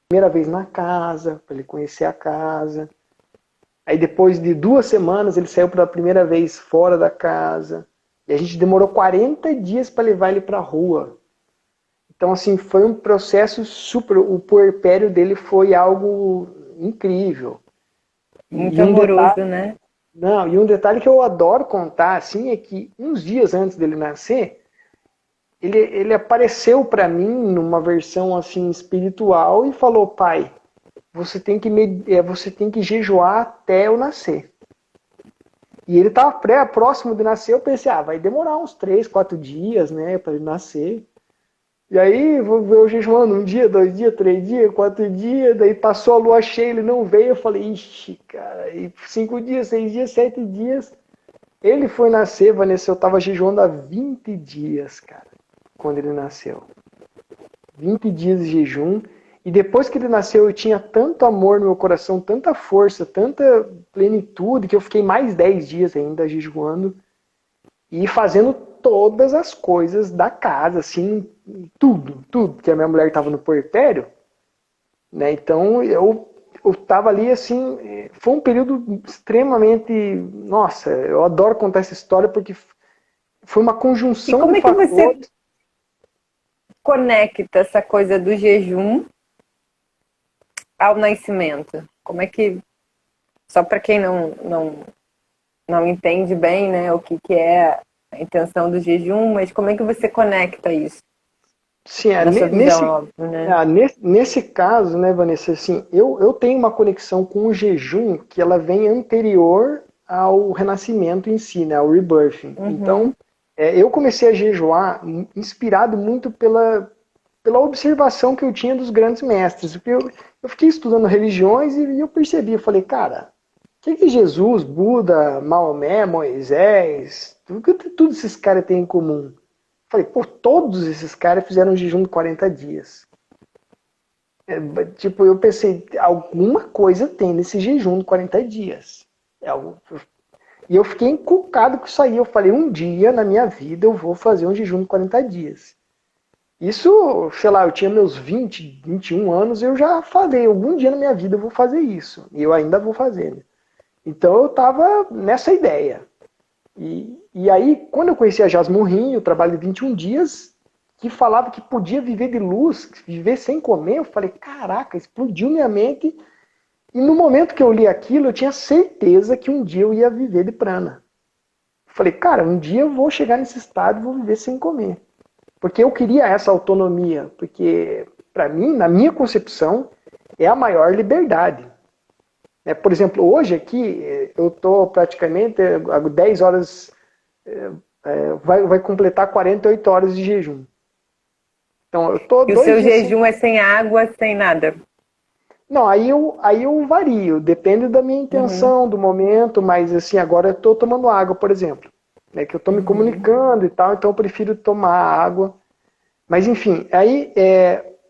Primeira vez na casa, para ele conhecer a casa. Aí depois de 2 semanas ele saiu pela primeira vez fora da casa. E a gente demorou 40 dias para levar ele para a rua. Então, assim, foi um processo super... O puerpério dele foi algo incrível. Muito amoroso, né? Não, e um detalhe que eu adoro contar, assim, é que uns dias antes dele nascer, ele apareceu para mim numa versão, assim, espiritual e falou, pai, você tem que jejuar até eu nascer. E ele estava próximo de nascer, eu pensei, vai demorar uns 3, 4 dias, né, para ele nascer. E aí, vou ver eu jejuando 1 dia, 2 dias, 3 dias, 4 dias, daí passou a lua cheia, ele não veio, eu falei, ixi, cara, e 5 dias, 6 dias, 7 dias, ele foi nascer, Vanessa, eu tava jejuando há 20 dias, cara, quando ele nasceu. 20 dias de jejum, e depois que ele nasceu, eu tinha tanto amor no meu coração, tanta força, tanta plenitude, que eu fiquei mais 10 dias ainda jejuando, e fazendo todas as coisas da casa, assim, tudo, porque a minha mulher estava no puerpério, né? Então eu estava ali, assim, foi um período extremamente, nossa, eu adoro contar essa história porque foi uma conjunção de fatores. E como é que você conecta essa coisa do jejum ao nascimento? Como é que, só para quem não entende bem, né, o que é a intenção do jejum, mas como é que você conecta isso? Sim, nesse caso, né, Vanessa, assim, eu tenho uma conexão com o jejum que ela vem anterior ao renascimento em si, né, ao rebirthing. Então, eu comecei a jejuar inspirado muito pela observação que eu tinha dos grandes mestres. Porque eu fiquei estudando religiões e eu percebi, eu falei, cara, o que Jesus, Buda, Maomé, Moisés, tudo esses caras têm em comum? Falei, pô, todos esses caras fizeram um jejum de 40 dias. Tipo, eu pensei, alguma coisa tem nesse jejum de 40 dias. E eu fiquei encucado com isso aí. Eu falei, um dia na minha vida eu vou fazer um jejum de 40 dias. Isso, sei lá, eu tinha meus 20, 21 anos, eu já falei, algum dia na minha vida eu vou fazer isso. E eu ainda vou fazer. Então eu tava nessa ideia. E aí, quando eu conheci a Jasmine Rim, o trabalho de 21 dias, que falava que podia viver de luz, viver sem comer, eu falei, caraca, explodiu minha mente. E no momento que eu li aquilo, eu tinha certeza que um dia eu ia viver de prana. Eu falei, cara, um dia eu vou chegar nesse estado e vou viver sem comer. Porque eu queria essa autonomia, porque para mim, na minha concepção, é a maior liberdade. Por exemplo, hoje aqui, eu estou praticamente 10 horas, vai completar 48 horas de jejum. Então, eu tô e o seu jejum é sem água, sem nada? Não, aí eu vario, depende da minha intenção, do momento, mas assim, agora eu estou tomando água, por exemplo. Que eu estou me comunicando e tal, então eu prefiro tomar água. Mas enfim, aí,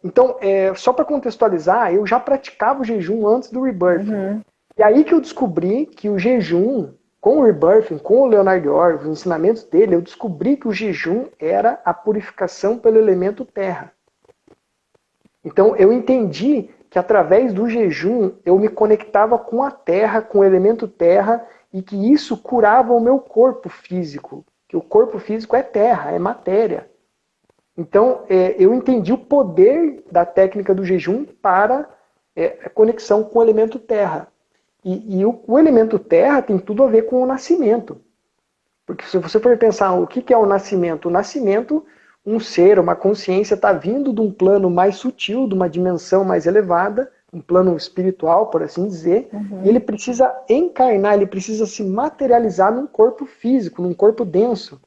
então, só para contextualizar, eu já praticava o jejum antes do rebirthing. E aí que eu descobri que o jejum, com o rebirthing, com o Leonard Orr, os ensinamentos dele, eu descobri que o jejum era a purificação pelo elemento terra. Então eu entendi que através do jejum eu me conectava com a terra, com o elemento terra, e que isso curava o meu corpo físico. Que o corpo físico é terra, é matéria. Então eu entendi o poder da técnica do jejum para a conexão com o elemento terra. E o elemento terra tem tudo a ver com o nascimento. Porque se você for pensar o que é o nascimento, um ser, uma consciência está vindo de um plano mais sutil, de uma dimensão mais elevada, um plano espiritual, por assim dizer, e ele precisa encarnar, ele precisa se materializar num corpo físico, num corpo denso.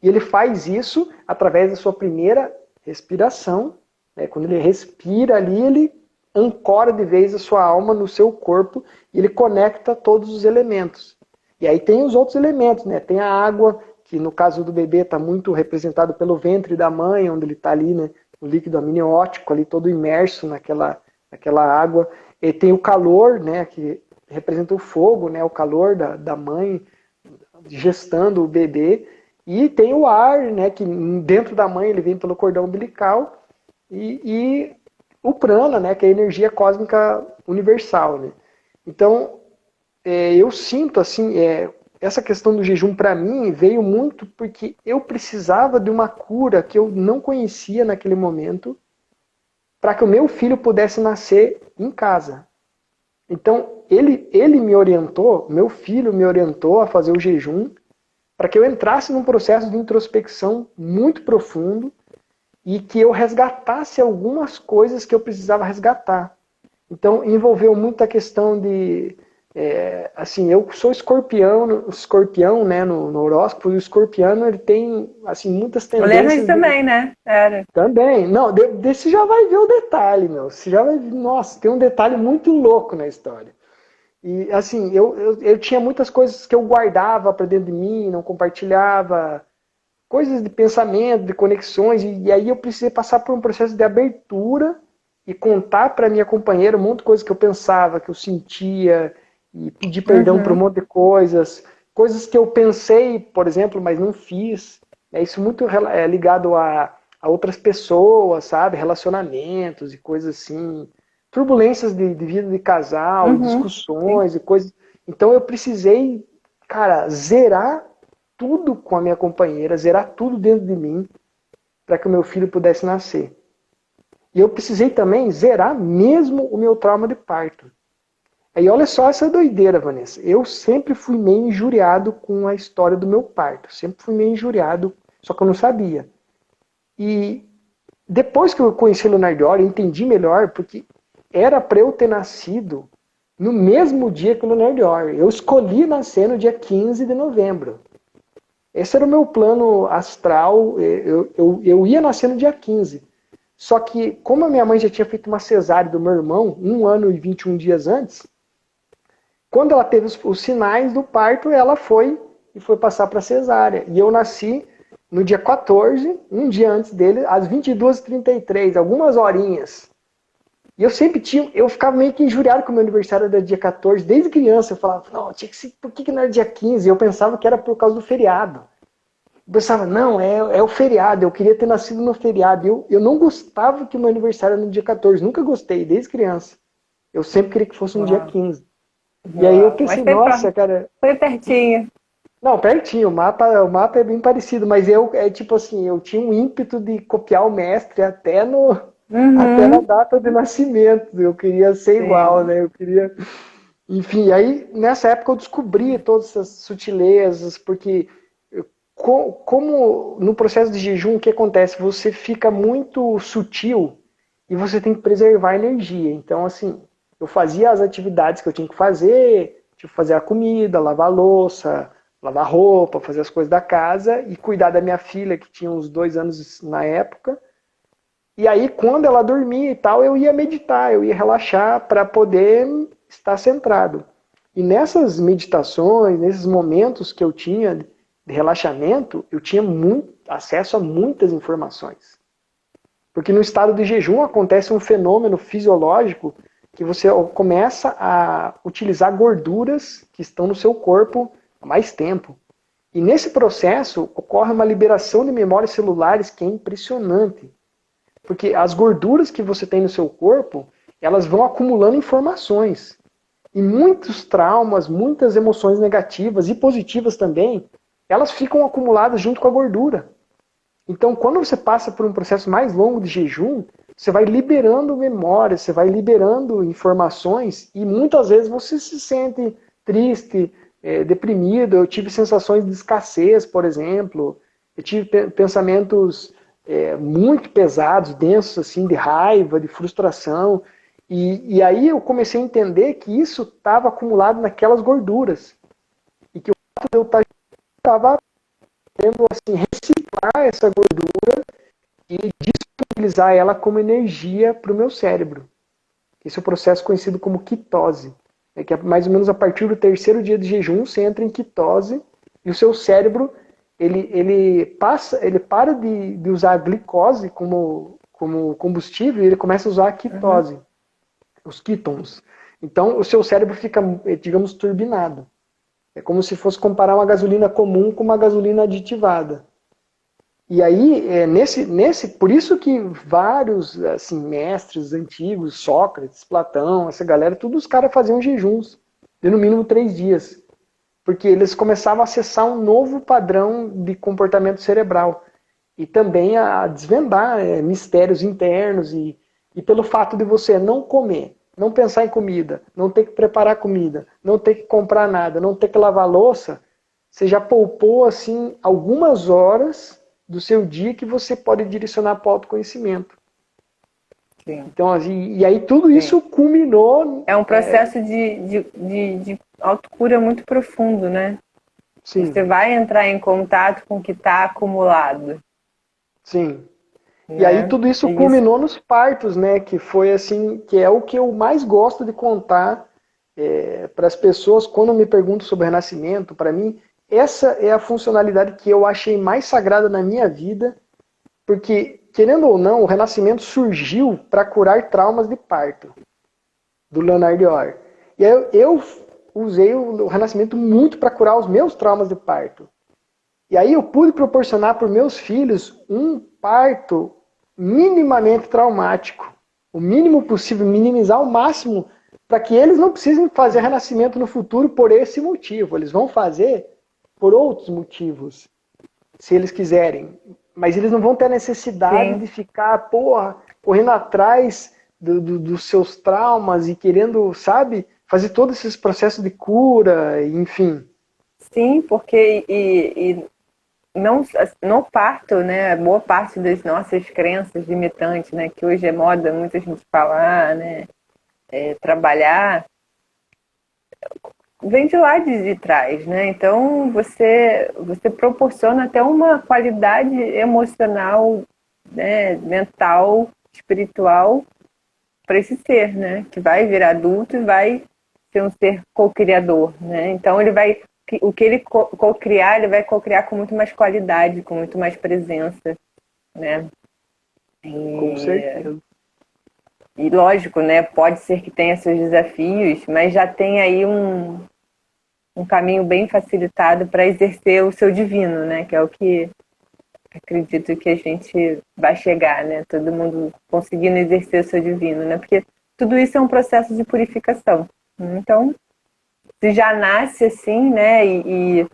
E ele faz isso através da sua primeira respiração, né? Quando ele respira ali, ele ancora de vez a sua alma no seu corpo e ele conecta todos os elementos. E aí tem os outros elementos, né? Tem a água, que no caso do bebê está muito representado pelo ventre da mãe, onde ele está ali, né? O líquido amniótico ali todo imerso naquela água. E tem o calor, né? Que representa o fogo, né? O calor da mãe gestando o bebê. E tem o ar, né? Que dentro da mãe ele vem pelo cordão umbilical. E o prana, né? Que é a energia cósmica universal, né? Então, eu sinto assim, essa questão do jejum para mim veio muito porque eu precisava de uma cura que eu não conhecia naquele momento para que o meu filho pudesse nascer em casa. Então, ele me orientou, meu filho me orientou a fazer o jejum para que eu entrasse num processo de introspecção muito profundo e que eu resgatasse algumas coisas que eu precisava resgatar. Então, envolveu muito a questão de... assim, eu sou escorpião, né, no horóscopo, e o escorpiano, ele tem, assim, muitas O tendências... Leonard também, né? Era. Também. Não, você já vai ver o detalhe, meu. Você já vai... Nossa, tem um detalhe muito louco na história. E, assim, eu tinha muitas coisas que eu guardava para dentro de mim, não compartilhava, coisas de pensamento, de conexões, e aí eu precisei passar por um processo de abertura e contar para minha companheira um monte de coisas que eu pensava, que eu sentia, e pedir perdão por um monte de coisas que eu pensei, por exemplo, mas não fiz. Isso muito ligado a outras pessoas, sabe? Relacionamentos e coisas assim. Turbulências de vida de casal, discussões e coisas. Então eu precisei, cara, zerar tudo com a minha companheira, zerar tudo dentro de mim para que o meu filho pudesse nascer. E eu precisei também zerar mesmo o meu trauma de parto. Aí olha só essa doideira, Vanessa. Eu sempre fui meio injuriado com a história do meu parto. Sempre fui meio injuriado, só que eu não sabia. E depois que eu conheci o Leonard Orr, eu entendi melhor, porque era para eu ter nascido no mesmo dia que o Leonard Orr. Eu escolhi nascer no dia 15 de novembro. Esse era o meu plano astral. Eu ia nascer no dia 15. Só que, como a minha mãe já tinha feito uma cesárea do meu irmão, 1 ano e 21 dias antes, quando ela teve os sinais do parto, ela foi passar para cesárea. E eu nasci no dia 14, um dia antes dele, às 22h33, algumas horinhas. E eu ficava meio que injuriado que o meu aniversário era dia 14, desde criança. Eu falava, não, tinha que ser, por que não era dia 15? Eu pensava que era por causa do feriado. Eu pensava, não, é o feriado, eu queria ter nascido no feriado. Eu não gostava que o meu aniversário era no dia 14, nunca gostei, desde criança. Eu sempre queria que fosse no dia 15. E aí eu pensei, nossa, cara... Foi pertinho. Não, pertinho, o mapa é bem parecido, mas tipo assim, eu tinha um ímpeto de copiar o mestre até na data de nascimento. Eu queria ser igual, né? Eu queria... Enfim, aí nessa época eu descobri todas essas sutilezas, porque como no processo de jejum, o que acontece? Você fica muito sutil e você tem que preservar a energia. Então, assim, eu fazia as atividades que eu tinha que fazer, tipo fazer a comida, lavar a louça, lavar roupa, fazer as coisas da casa e cuidar da minha filha, que tinha uns 2 anos na época. E aí, quando ela dormia e tal, eu ia meditar, eu ia relaxar para poder estar centrado. E nessas meditações, nesses momentos que eu tinha de relaxamento, eu tinha acesso a muitas informações. Porque no estado de jejum acontece um fenômeno fisiológico que você começa a utilizar gorduras que estão no seu corpo há mais tempo. E nesse processo ocorre uma liberação de memórias celulares que é impressionante. Porque as gorduras que você tem no seu corpo, elas vão acumulando informações. E muitos traumas, muitas emoções negativas e positivas também, elas ficam acumuladas junto com a gordura. Então, quando você passa por um processo mais longo de jejum, você vai liberando memórias, você vai liberando informações e muitas vezes você se sente triste, deprimido. Eu tive sensações de escassez, por exemplo. Eu tive pensamentos muito pesados, densos, assim, de raiva, de frustração. E aí eu comecei a entender que isso estava acumulado naquelas gorduras. E que o fato de eu estar estava tendo, assim, reciclar essa gordura e disponibilizar ela como energia para o meu cérebro. Esse é o processo conhecido como ketose. Que é mais ou menos a partir do terceiro dia de jejum, você entra em ketose e o seu cérebro ele para de usar a glicose como combustível e ele começa a usar a ketose, os ketones. Então, o seu cérebro fica, digamos, turbinado. É como se fosse comparar uma gasolina comum com uma gasolina aditivada. E aí, por isso que vários assim, mestres antigos, Sócrates, Platão, essa galera, todos os caras faziam jejuns de no mínimo 3 dias. Porque eles começavam a acessar um novo padrão de comportamento cerebral. E também a desvendar mistérios internos. E pelo fato de você não comer, não pensar em comida, não ter que preparar comida, não ter que comprar nada, não ter que lavar louça, você já poupou assim algumas horas do seu dia que você pode direcionar para o autoconhecimento. Sim. Então, assim, e aí tudo isso culminou... É um processo de autocura muito profundo, né? Sim. Você vai entrar em contato com o que está acumulado. Sim. Né? E aí tudo isso culminou nos partos, né? Que foi assim, que é o que eu mais gosto de contar para as pessoas quando me perguntam sobre renascimento. Para mim, essa é a funcionalidade que eu achei mais sagrada na minha vida, porque, querendo ou não, o renascimento surgiu para curar traumas de parto, do Leonard Orr. E aí eu usei o renascimento muito para curar os meus traumas de parto. E aí eu pude proporcionar para os meus filhos um parto minimamente traumático. O mínimo possível, minimizar ao máximo, para que eles não precisem fazer renascimento no futuro por esse motivo. Eles vão fazer por outros motivos, se eles quiserem. Mas eles não vão ter a necessidade de ficar, correndo atrás dos seus traumas e querendo, sabe, fazer todos esses processos de cura, enfim. Sim, porque não, no parto, né, boa parte das nossas crenças limitantes, né, que hoje é moda muita gente falar, né, trabalhar, vem de lá de trás, né? Então você proporciona até uma qualidade emocional, né, mental, espiritual para esse ser, né, que vai virar adulto e vai ser um ser co-criador, né? Então o que ele co-criar, ele vai co-criar com muito mais qualidade, com muito mais presença, né? Com certeza. E lógico, né? Pode ser que tenha seus desafios, mas já tem aí um caminho bem facilitado para exercer o seu divino, né? Que é o que acredito que a gente vai chegar, né? Todo mundo conseguindo exercer o seu divino, né? Porque tudo isso é um processo de purificação. Então, se já nasce assim, né? E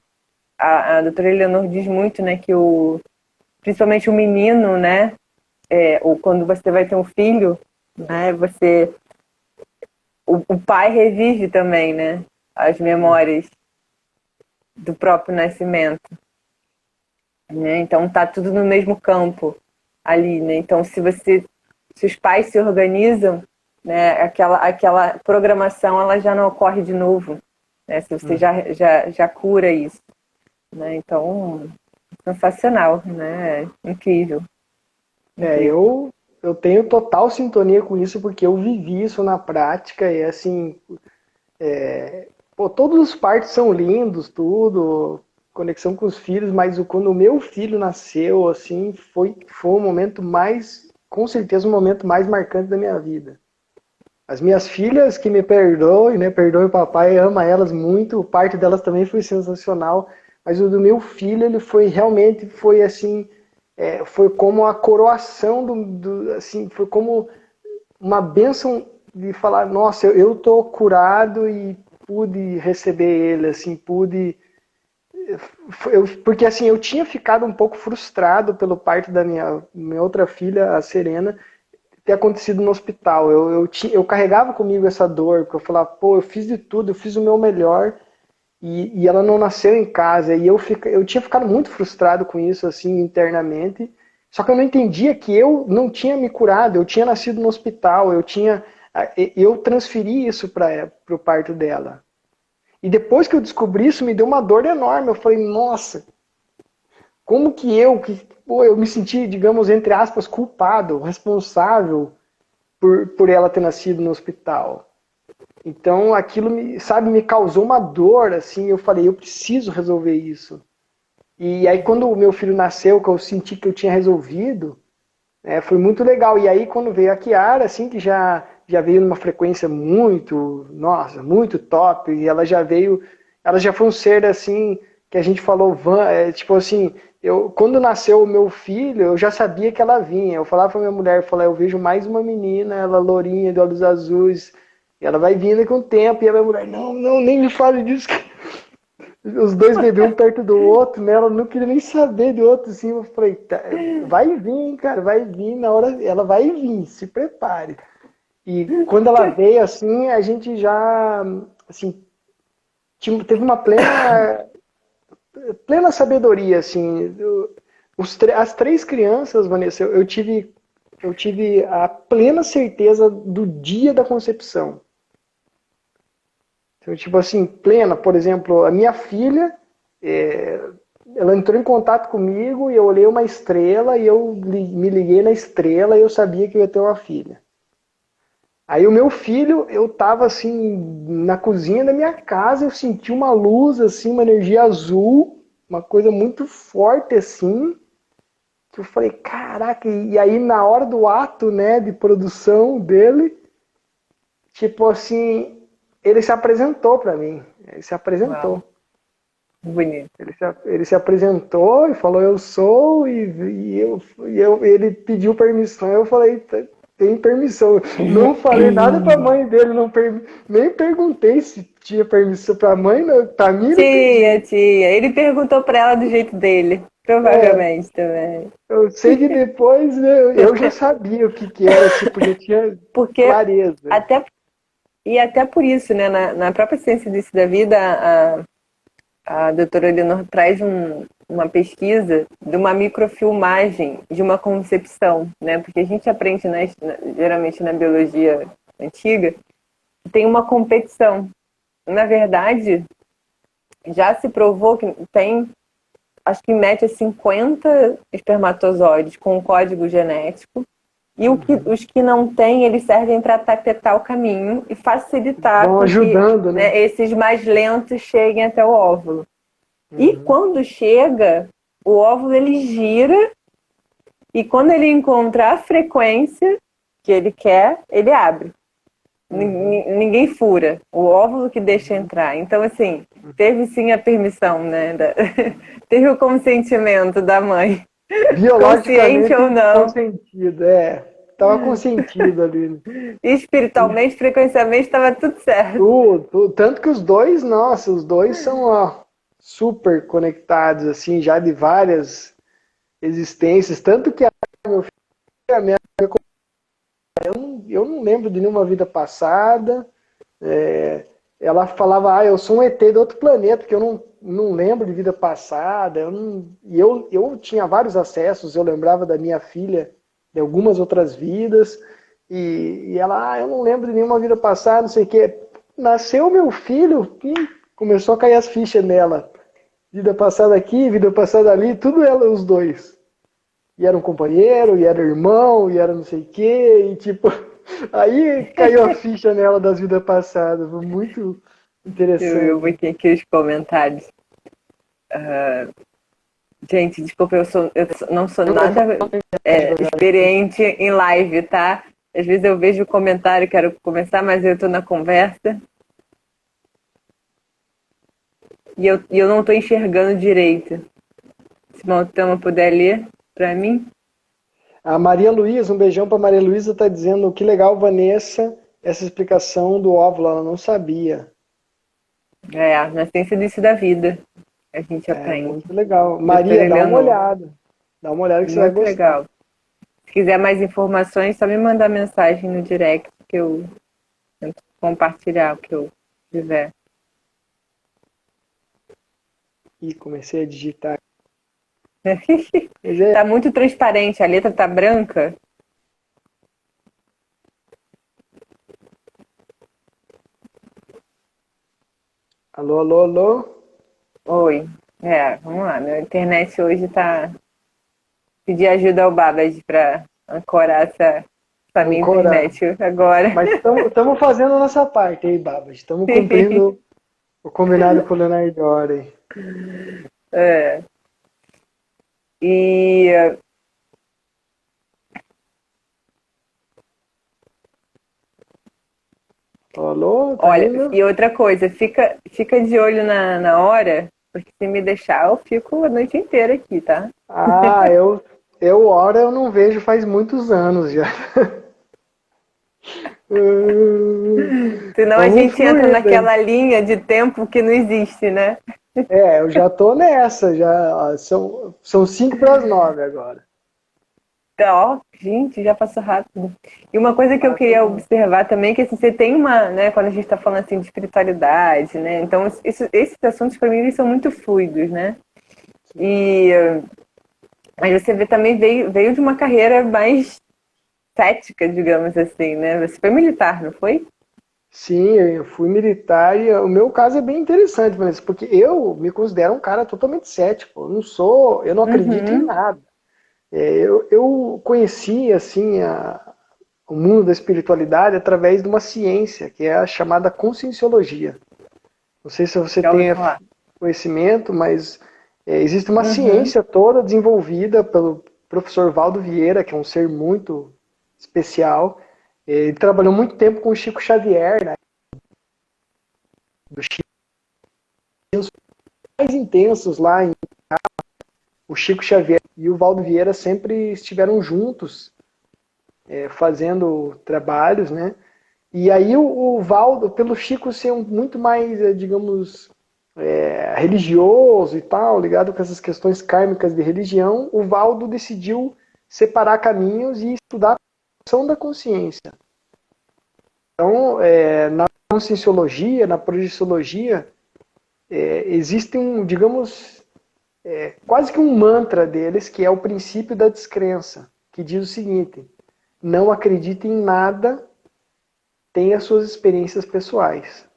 a doutora Eleanor diz muito, né? Que principalmente o menino, né? Ou quando você vai ter um filho, né? O pai revive também, né? As memórias do próprio nascimento, né? Então tá tudo no mesmo campo ali, né? Então se os pais se organizam, né? Aquela programação ela já não ocorre de novo, né? Se você já cura isso, né? Então sensacional, né? Incrível. Eu tenho total sintonia com isso, porque eu vivi isso na prática, e assim, todos os partos são lindos, tudo, conexão com os filhos, mas quando o meu filho nasceu, assim, foi o momento com certeza o momento mais marcante da minha vida. As minhas filhas, que me perdoem, né, perdoe o papai, ama elas muito, o parto delas também foi sensacional, mas o do meu filho, ele foi assim, foi como a coroação assim, foi como uma bênção de falar, nossa, eu tô curado e pude receber ele, assim, porque assim, eu tinha ficado um pouco frustrado pelo parto da minha outra filha, a Serena, ter acontecido no hospital. Eu carregava comigo essa dor, porque eu falava, eu fiz de tudo, eu fiz o meu melhor, e ela não nasceu em casa, e eu tinha ficado muito frustrado com isso, assim, internamente, Só que eu não entendia que eu não tinha me curado, eu tinha nascido no hospital, eu transferi isso para o parto dela. E depois que eu descobri isso, me deu uma dor enorme. Eu falei, nossa, como que eu me senti, digamos, entre aspas, culpado, responsável por ela ter nascido no hospital. Então aquilo, me causou uma dor, assim, eu falei, eu preciso resolver isso. E aí quando o meu filho nasceu, que eu senti que eu tinha resolvido, foi muito legal. E aí quando veio a Kiara, assim, que já veio numa frequência muito, nossa, muito top, e ela já foi um ser, assim, que a gente falou, tipo assim, quando nasceu o meu filho, eu já sabia que ela vinha. Eu falava pra minha mulher, eu vejo mais uma menina, ela lourinha, de olhos azuis, e ela vai vindo com o tempo, e a minha mulher, não, não, nem me fale disso. Os dois bebiam um perto do outro, né? Ela não queria nem saber do outro, assim. Eu falei, tá, vai vir, cara, vai vir na hora, ela vai vir, se prepare. E quando ela veio, assim, a gente já, assim, teve uma plena sabedoria, assim. As três crianças, Vanessa, eu tive a plena certeza do dia da concepção. Então, tipo assim, plena, por exemplo, a minha filha, ela entrou em contato comigo e eu olhei uma estrela e eu me liguei na estrela e eu sabia que eu ia ter uma filha. Aí o meu filho, eu tava assim, na cozinha da minha casa, eu senti uma luz, assim, uma energia azul, uma coisa muito forte, assim, que eu falei, caraca, e aí na hora do ato, né, de produção dele, tipo assim, ele se apresentou pra mim, ele se apresentou. Uau, bonito. Ele se apresentou e falou, eu sou, ele pediu permissão, eu falei, tem permissão. Não falei nada pra mãe dele, nem perguntei se tinha permissão pra mãe, pra mim ele Tia, pediu. tia. Ele perguntou pra ela do jeito dele. É, Provavelmente também. eu sei que depois, né, eu já sabia o que era, tipo, já tinha Porque clareza. até, até por isso, né, na própria Ciência Disso da Vida, a doutora Eleanor traz uma pesquisa de uma microfilmagem de uma concepção, né? Porque a gente aprende, geralmente na biologia antiga, que tem uma competição. Na verdade, já se provou que tem, acho que em média 50 espermatozoides com um código genético, e os que não têm, eles servem para tapetar o caminho e facilitar Vão com que, ajudando, né? né, esses mais lentos cheguem até o óvulo. E Uhum. quando chega, o óvulo ele gira, e quando ele encontrar a frequência que ele quer, ele abre. Ninguém fura. O óvulo que deixa entrar. Então, assim, teve sim a permissão, né? Teve o consentimento da mãe. Consciente ou Biologicamente não. consentido, tava consentido ali, né? Espiritualmente, frequencialmente, estava tudo certo. Tanto que os dois, nossa, os dois são ó, super conectados, assim, já de várias existências. Tanto que meu filho, eu não lembro de nenhuma vida passada. Ela falava, eu sou um ET de outro planeta, porque eu não lembro de vida passada. Eu tinha vários acessos, eu lembrava da minha filha de algumas outras vidas. E ela, eu não lembro de nenhuma vida passada, não sei o quê. Nasceu meu filho e começou a cair as fichas nela. Vida passada aqui, vida passada ali, tudo ela, os dois. E era um companheiro, e era irmão, e era não sei o quê, e tipo, aí caiu a ficha nela das vidas passadas. Foi muito Eu vou interessante. ter aqui os comentários. Gente, desculpa, não sou nada experiente em live, tá? Às vezes eu vejo o comentário, quero começar, mas eu estou na conversa e eu não estou enxergando direito. Se Maltama puder ler para mim. A Maria Luísa, um beijão para Maria Luísa, está dizendo que legal, Vanessa, essa explicação do óvulo, ela não sabia. Na ciência disso da vida a gente É aprende. muito legal. Doutora Maria, dá uma Eleanor, olhada. Dá uma olhada que você vai muito gostar. legal. Se quiser mais informações, só me mandar mensagem no direct que eu tento compartilhar o que eu tiver. E comecei a digitar. Mas é, Tá muito transparente, a letra tá branca. alô, alô, alô. Oi. Vamos lá. Minha internet hoje tá. Pedir ajuda ao Babas pra ancorar essa minha Ancorar. internet agora. Mas estamos fazendo a nossa parte aí, Babas. Estamos cumprindo o combinado com o Leonardo Ori. É. E Alô, tá olha, indo? e outra coisa, fica de olho na hora, porque se me deixar, eu fico a noite inteira aqui, tá? Ah, hora eu não vejo faz muitos anos já. Senão a Vamos gente entra fluir, né? naquela linha de tempo que não existe, né? É, eu já tô nessa, já ó, são 5 para as 9 agora. Ó, gente, já passou rápido. E uma coisa que eu Passa queria não. observar também é que assim, você tem uma, né, quando a gente está falando assim de espiritualidade, né? Então, esses assuntos para mim eles são muito fluidos, né? E aí você vê também veio de uma carreira mais cética, digamos assim, né? Você foi militar, não foi? Sim, eu fui militar e o meu caso é bem interessante, Vanessa, porque eu me considero um cara totalmente cético. Eu não acredito em Uhum. nada. Eu conheci assim o mundo da espiritualidade através de uma ciência que é a chamada conscienciologia. Não sei se você Já ouvi tem falar. conhecimento, mas existe uma Uhum. ciência toda desenvolvida pelo professor Valdo Vieira, que é um ser muito especial. Ele trabalhou muito tempo com o Chico Xavier, né? Dos Chico mais intensos lá. O Chico Xavier e o Valdo Vieira sempre estiveram juntos, fazendo trabalhos, né? E aí o Valdo, pelo Chico ser muito mais, digamos, religioso e tal, ligado com essas questões kármicas de religião, o Valdo decidiu separar caminhos e estudar a função da consciência. Então, na conscienciologia, na projeciologia, existe um, digamos, quase que um mantra deles, que é o princípio da descrença, que diz o seguinte: não acredite em nada, tenha suas experiências pessoais.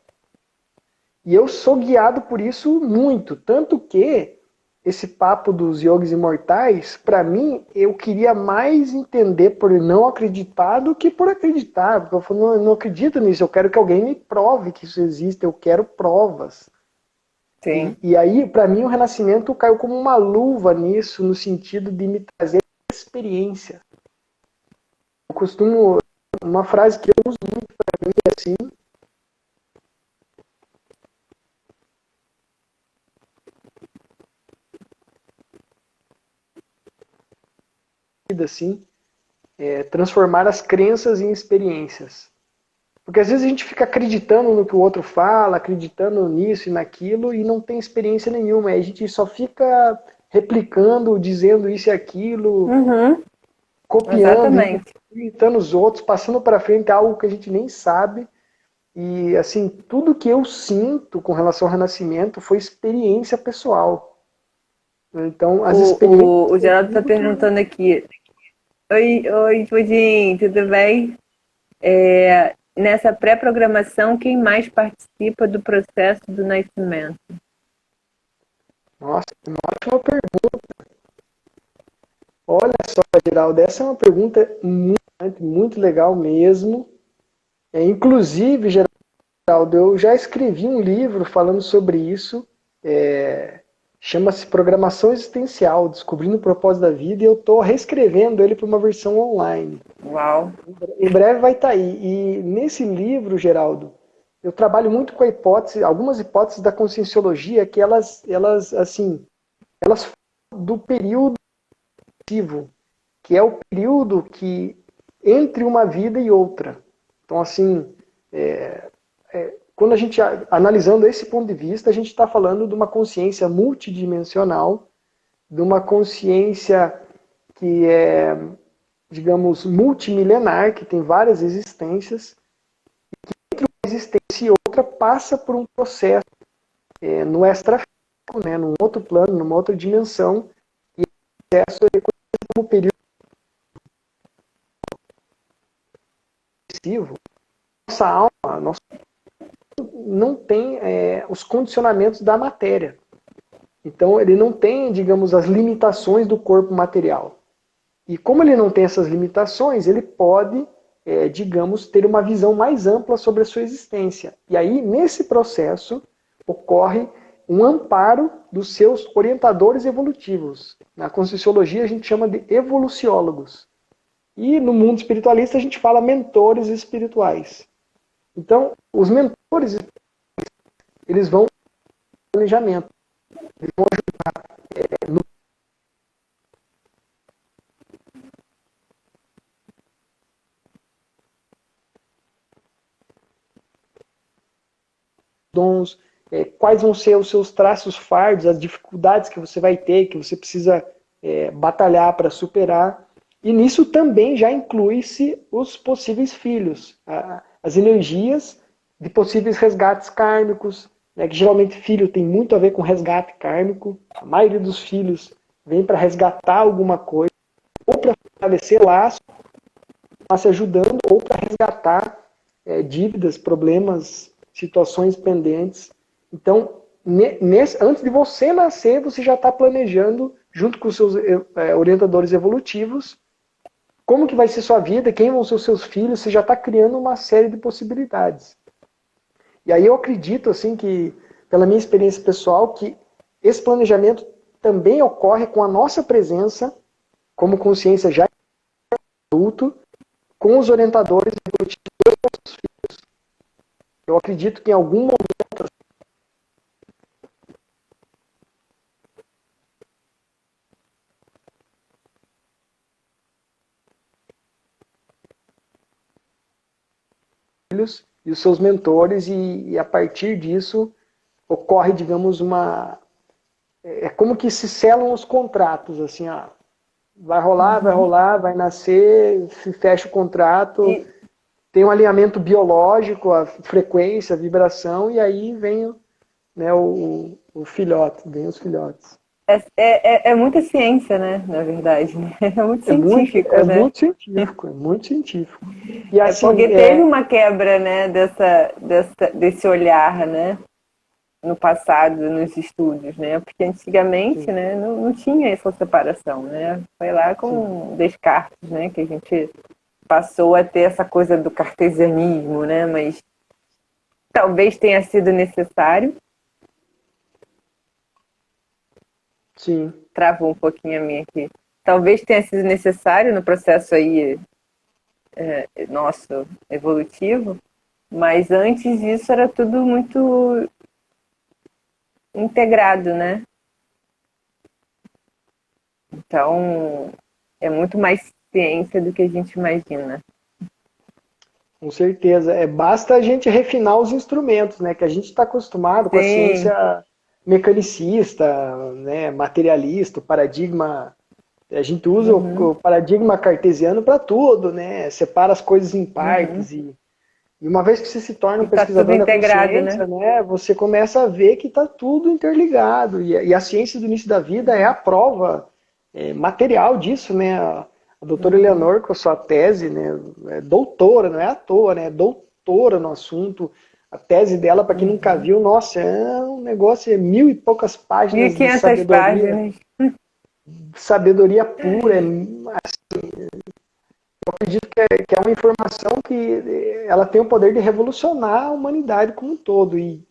E eu sou guiado por isso muito, tanto que esse papo dos yogis imortais, para mim, eu queria mais entender por não acreditar do que por acreditar, porque eu falo, não acredito nisso, eu quero que alguém me prove que isso existe, eu quero provas. Sim. E aí, para mim, o Renascimento caiu como uma luva nisso, no sentido de me trazer experiência. Eu costumo, uma frase que eu uso muito para mim é assim, assim, transformar as crenças em experiências. Porque às vezes a gente fica acreditando no que o outro fala, acreditando nisso e naquilo, e não tem experiência nenhuma. Aí a gente só fica replicando, dizendo isso e aquilo, Uhum. copiando, Exatamente. imitando os outros, passando para frente algo que a gente nem sabe. E assim, tudo que eu sinto com relação ao renascimento foi experiência pessoal. Então, as experiências O que eu Geraldo está tive, perguntando aqui. Oi, Pudim, tudo bem? Nessa pré-programação, quem mais participa do processo do nascimento? nossa, uma ótima pergunta. Olha só, Geraldo, essa é uma pergunta muito legal mesmo. Inclusive, Geraldo, eu já escrevi um livro falando sobre isso. Chama-se Programação Existencial, Descobrindo o Propósito da Vida, e eu estou reescrevendo ele para uma versão online. Uau! Em breve vai estar aí. E nesse livro, Geraldo, eu trabalho muito com a hipótese, algumas hipóteses da conscienciologia que elas falam do período passivo, que é o período que entre uma vida e outra. Então, assim, quando a gente analisando esse ponto de vista, a gente está falando de uma consciência multidimensional, de uma consciência que é, digamos, multimilenar, que tem várias existências, uma existência e outra passa por um processo no extrafísico, né, num outro plano, numa outra dimensão, e como período depressivo, nossa alma não tem os condicionamentos da matéria. Então, ele não tem, digamos, as limitações do corpo material. E como ele não tem essas limitações, ele pode, digamos, ter uma visão mais ampla sobre a sua existência. E aí, nesse processo, ocorre um amparo dos seus orientadores evolutivos. Na Conscienciologia, a gente chama de evoluciólogos. E no mundo espiritualista, a gente fala mentores espirituais. Então, os mentores, eles vão no planejamento. Eles vão ajudar no dons, quais vão ser os seus traços fardos, as dificuldades que você vai ter, que você precisa batalhar para superar. E nisso também já inclui-se os possíveis filhos, as energias de possíveis resgates kármicos, né, que geralmente filho tem muito a ver com resgate kármico. A maioria dos filhos vem para resgatar alguma coisa, ou para fortalecer laços, se ajudando, ou para resgatar dívidas, problemas, situações pendentes. Então, antes de você nascer, você já está planejando, junto com os seus orientadores evolutivos, como que vai ser sua vida, quem vão ser os seus filhos, você já está criando uma série de possibilidades. E aí eu acredito, assim, que, pela minha experiência pessoal, que esse planejamento também ocorre com a nossa presença, como consciência já adulto, com os orientadores evolutivos dos nossos filhos. Eu acredito que em algum momento filhos e os seus mentores, e a partir disso ocorre, digamos, é como que se selam os contratos, assim, vai rolar, vai nascer, se fecha o contrato, tem um alinhamento biológico, a frequência, a vibração, e aí vem, né, o filhote, vem os filhotes. É muita ciência, né, na verdade. É muito científico, né? É muito científico. E assim, porque teve uma quebra, né, desse olhar, né, no passado, nos estudos, né? Porque antigamente, né, não tinha essa separação, né? Foi lá com Descartes, né, que a gente passou a ter essa coisa do cartesianismo, né? Mas talvez tenha sido necessário. Sim. Travou um pouquinho a minha aqui. Talvez tenha sido necessário no processo aí nosso evolutivo, mas antes disso era tudo muito integrado, né? Então é muito mais ciência do que a gente imagina. Com certeza. Basta a gente refinar os instrumentos, né? Que a gente está acostumado com a ciência mecanicista, né? Materialista, o paradigma. A gente usa o paradigma cartesiano para tudo, né? Separa as coisas em partes e uma vez que você se torna um pesquisador da consciência, né? Você começa a ver que está tudo interligado. E a ciência do início da vida é a prova material disso, né? A doutora Eleanor, com a sua tese, né? É doutora, não é à toa, né? É doutora no assunto. A tese dela, para quem nunca viu, nossa, é um negócio, 1000 e poucas páginas de sabedoria. Páginas. Sabedoria pura, assim, eu acredito que é uma informação que ela tem o poder de revolucionar a humanidade como um todo. E,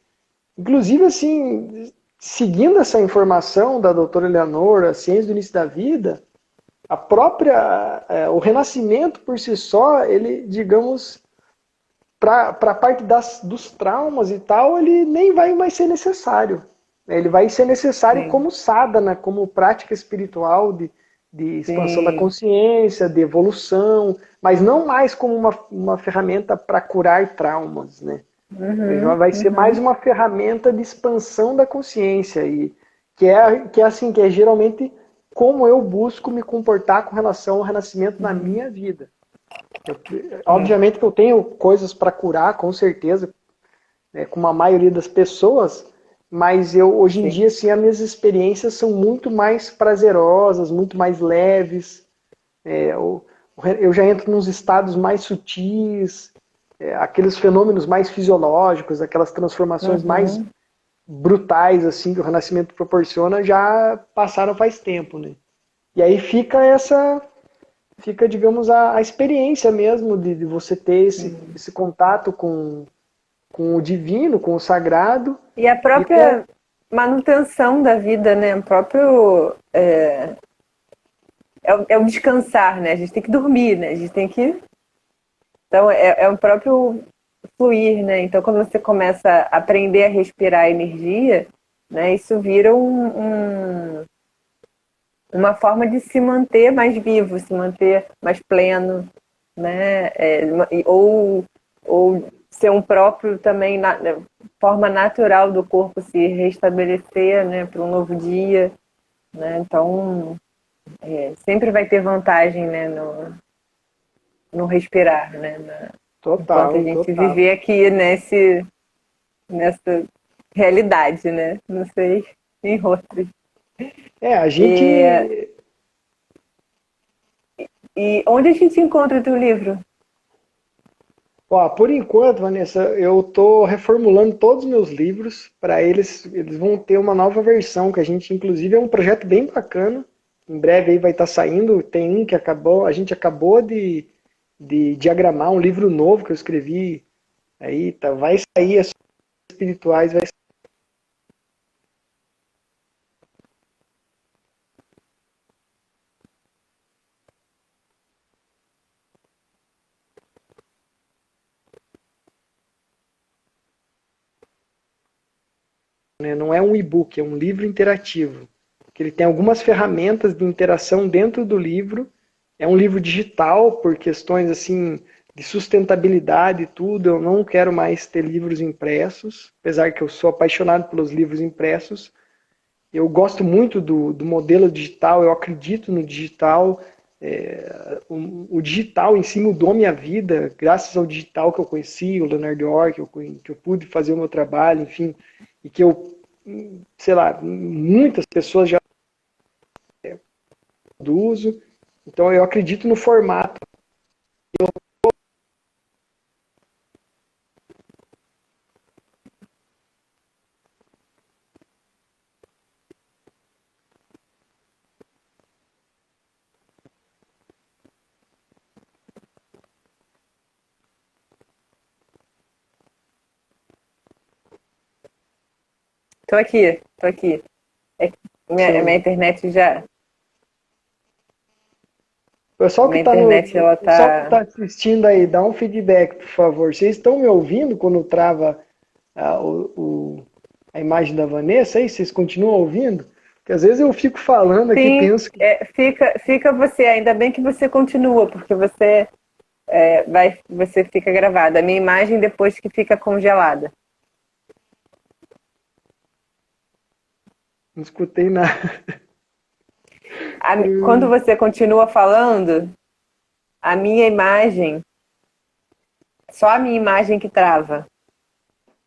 inclusive, assim, seguindo essa informação da doutora Eleanor, a ciência do início da vida, o renascimento por si só, ele, digamos, para a parte dos traumas e tal, ele nem vai mais ser necessário. Ele vai ser necessário como sadhana, como prática espiritual de expansão da consciência, de evolução, mas não mais como uma ferramenta para curar traumas, né? Vai ser mais uma ferramenta de expansão da consciência, e que é geralmente como eu busco me comportar com relação ao renascimento na minha vida. Obviamente que eu tenho coisas para curar, com certeza, né, como a maioria das pessoas, mas eu hoje em Sim. dia assim, as minhas experiências são muito mais prazerosas, muito mais leves. Eu já entro nos estados mais sutis, aqueles fenômenos mais fisiológicos, aquelas transformações mais Uhum. brutais assim que o renascimento proporciona já passaram faz tempo, né? E aí fica, digamos, a experiência mesmo de você ter esse contato com o divino, com o sagrado E a e com. própria manutenção da vida, né? O próprio é o descansar, né? A gente tem que dormir, né? A gente tem que. Então, é o próprio fluir, né? Então, quando você começa a aprender a respirar energia, né? Isso vira uma forma de se manter mais vivo, se manter mais pleno, né? Ou ser um próprio também, forma natural do corpo se restabelecer, né? Para um novo dia, né? Então, sempre vai ter vantagem, né? No respirar, né? Enquanto a Total, gente total. viver aqui nessa realidade, né? Não sei em outras. A E, gente. e onde a gente encontra o teu livro? Ó, por enquanto, Vanessa, eu estou reformulando todos os meus livros para eles vão ter uma nova versão que a gente, inclusive, é um projeto bem bacana. Em breve aí vai estar saindo. Tem um que a gente acabou de diagramar um livro novo que eu escrevi. Aí tá, vai sair as espirituais, vai. Né? Não é um e-book, é um livro interativo. Que ele tem algumas ferramentas de interação dentro do livro. É um livro digital por questões assim de sustentabilidade e tudo. Eu não quero mais ter livros impressos, apesar que eu sou apaixonado pelos livros impressos. Eu gosto muito do modelo digital, eu acredito no digital. O digital em si mudou minha vida, graças ao digital que eu conheci, o Leonardo Orr, que eu pude fazer o meu trabalho, enfim, e que eu, sei lá, muitas pessoas já produzem. Então eu acredito no formato. Tô aqui, tô aqui. É que minha Sim. internet já. Minha internet, ela O pessoal que tá. tá assistindo aí, dá um feedback, por favor. Vocês estão me ouvindo quando trava a imagem da Vanessa aí? Vocês continuam ouvindo? Porque às vezes eu fico falando aqui, Sim, penso que. fica você. Ainda bem que você continua, porque você fica gravada. A minha imagem depois que fica congelada. Não escutei nada. Quando você continua falando, a minha imagem, só a minha imagem que trava.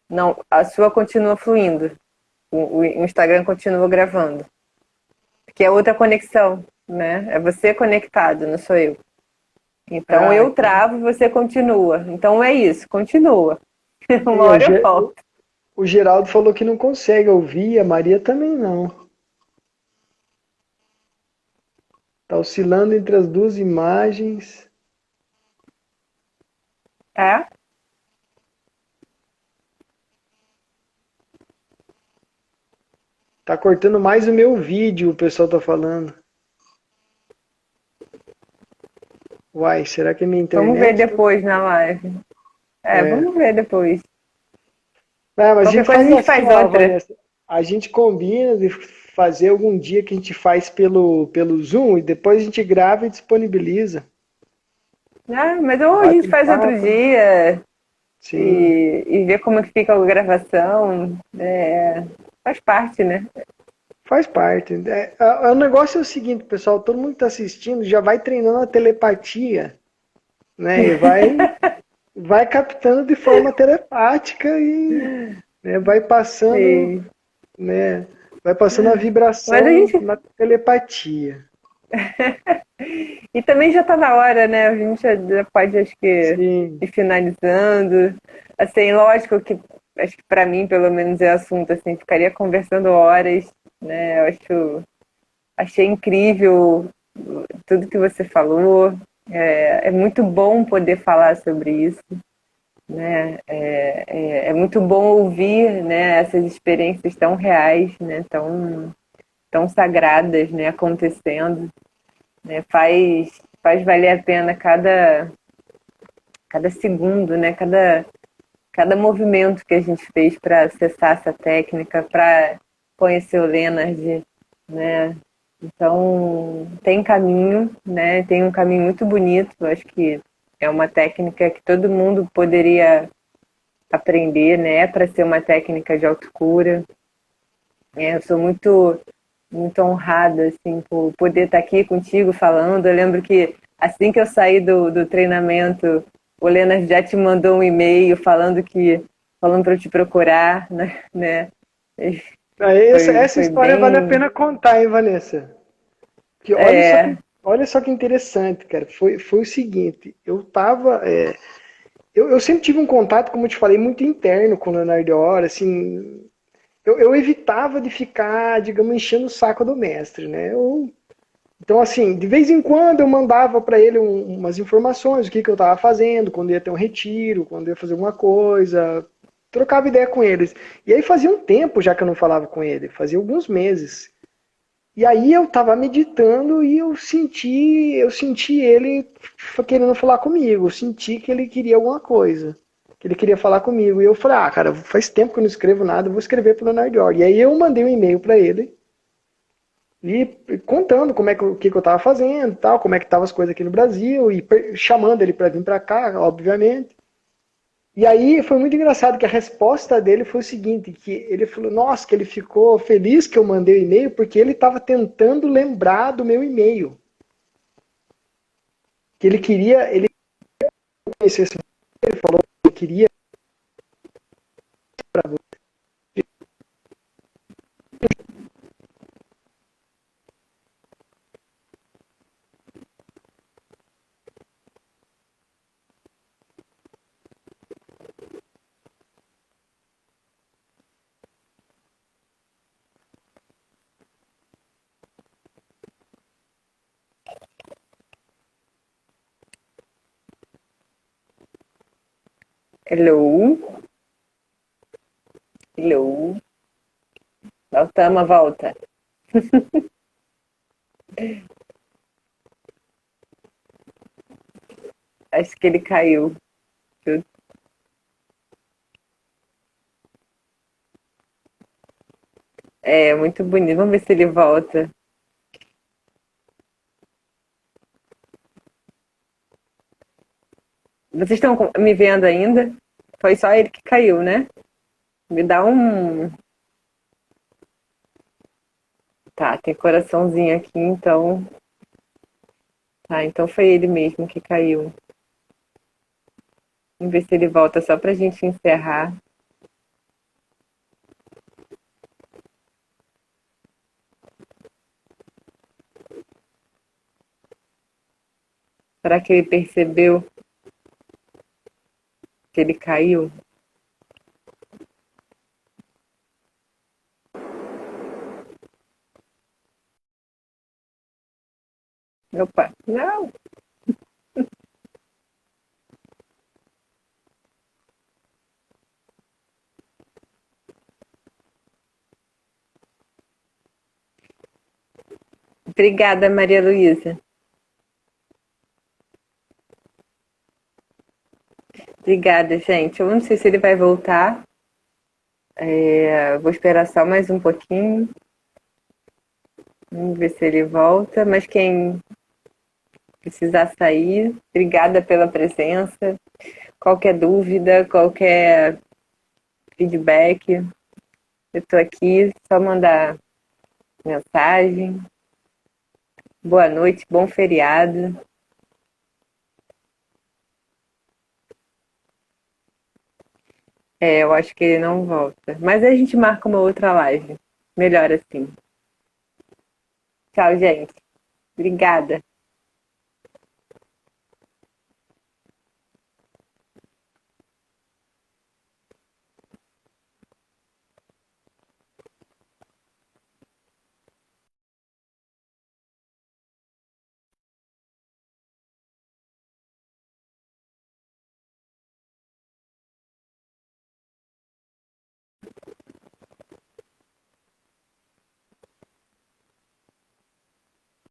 Não, a sua continua fluindo. O Instagram continua gravando. Porque é outra conexão, né? É você conectado, não sou eu. Então Ah, eu então. travo e você continua. Então é isso, continua. Uma Aí, hora eu volto. o Geraldo falou que não consegue ouvir, a Maria também não. Tá oscilando entre as duas imagens. É? Tá cortando mais o meu vídeo, o pessoal tá falando. Uai, será que é minha Vamos ver internet? depois na live. É. Vamos ver depois. Mas a Qualquer gente coisa a faz gente assim, faz ó, outra. Vanessa. A gente combina de fazer algum dia que a gente faz pelo Zoom e depois a gente grava e disponibiliza. Ah, mas ou a Bate gente um faz outro papo, né? dia Sim. e vê como que fica a gravação. Faz parte, né? Faz parte. O negócio é o seguinte, pessoal, todo mundo que está assistindo já vai treinando a telepatia, né? E vai captando de forma telepática e né, vai passando Sim. né? Vai passando a Mas a vibração gente. na telepatia. E também já tá na hora, né? A gente já pode, acho que, Sim. ir finalizando. Assim, lógico que, acho que pra mim, pelo menos, é assunto, assim, ficaria conversando horas, né? Eu achei incrível tudo que você falou. É muito bom poder falar sobre isso, né? É muito bom ouvir, né, essas experiências tão reais, né? Tão sagradas, né? Acontecendo, né? Faz valer a pena cada segundo, né? Cada movimento que a gente fez para acessar essa técnica, para conhecer o Leonard, né? Então, tem caminho, né? Tem um caminho muito bonito. Eu acho que é uma técnica que todo mundo poderia aprender, né? Para ser uma técnica de autocura. Eu sou muito honrada, assim, por poder estar aqui contigo falando. Eu lembro que assim que eu saí do treinamento, o Lena já te mandou um e-mail falando para eu te procurar, né? Essa Foi história vale a bem. pena contar, hein, Vanessa? Que É, olha só que interessante, cara. Foi o seguinte, eu sempre tive um contato, como eu te falei, muito interno com o Leonardo Ora, assim, eu evitava de ficar, digamos, enchendo o saco do mestre, né? Então, assim, de vez em quando eu mandava para ele umas informações, o que eu estava fazendo, quando ia ter um retiro, quando ia fazer alguma coisa, trocava ideia com eles. E aí fazia um tempo já que eu não falava com ele, fazia alguns meses. E aí eu estava meditando e eu senti ele querendo falar comigo, eu senti que ele queria alguma coisa, que ele queria falar comigo. E eu falei, ah, cara, faz tempo que eu não escrevo nada, eu vou escrever pro Leonardo Orr. E aí eu mandei um e-mail para ele, e contando o que eu estava fazendo, tal, como é que estavam as coisas aqui no Brasil, e chamando ele para vir para cá, obviamente. E aí foi muito engraçado que a resposta dele foi o seguinte, que ele falou, nossa, que ele ficou feliz que eu mandei o e-mail, porque ele estava tentando lembrar do meu e-mail. Que ele conhecesse, ele falou que queria para você. hello, hello. Voltamos, volta. Acho que ele caiu. É muito bonito. Vamos ver se ele volta. Vocês estão me vendo ainda? Foi só ele que caiu, né? Me dá um. Tá, tem coraçãozinho aqui, então. Tá, então foi ele mesmo que caiu. Vamos ver se ele volta só pra gente encerrar. Será que ele percebeu que ele caiu? Opa, não! Obrigada, Maria Luísa. Obrigada, gente. Eu não sei se ele vai voltar. Vou esperar só mais um pouquinho. Vamos ver se ele volta. Mas quem precisar sair, obrigada pela presença. Qualquer dúvida, qualquer feedback, eu estou aqui. Só mandar mensagem. Boa noite, bom feriado. Eu acho que ele não volta. Mas a gente marca uma outra live. Melhor assim. Tchau, gente. Obrigada.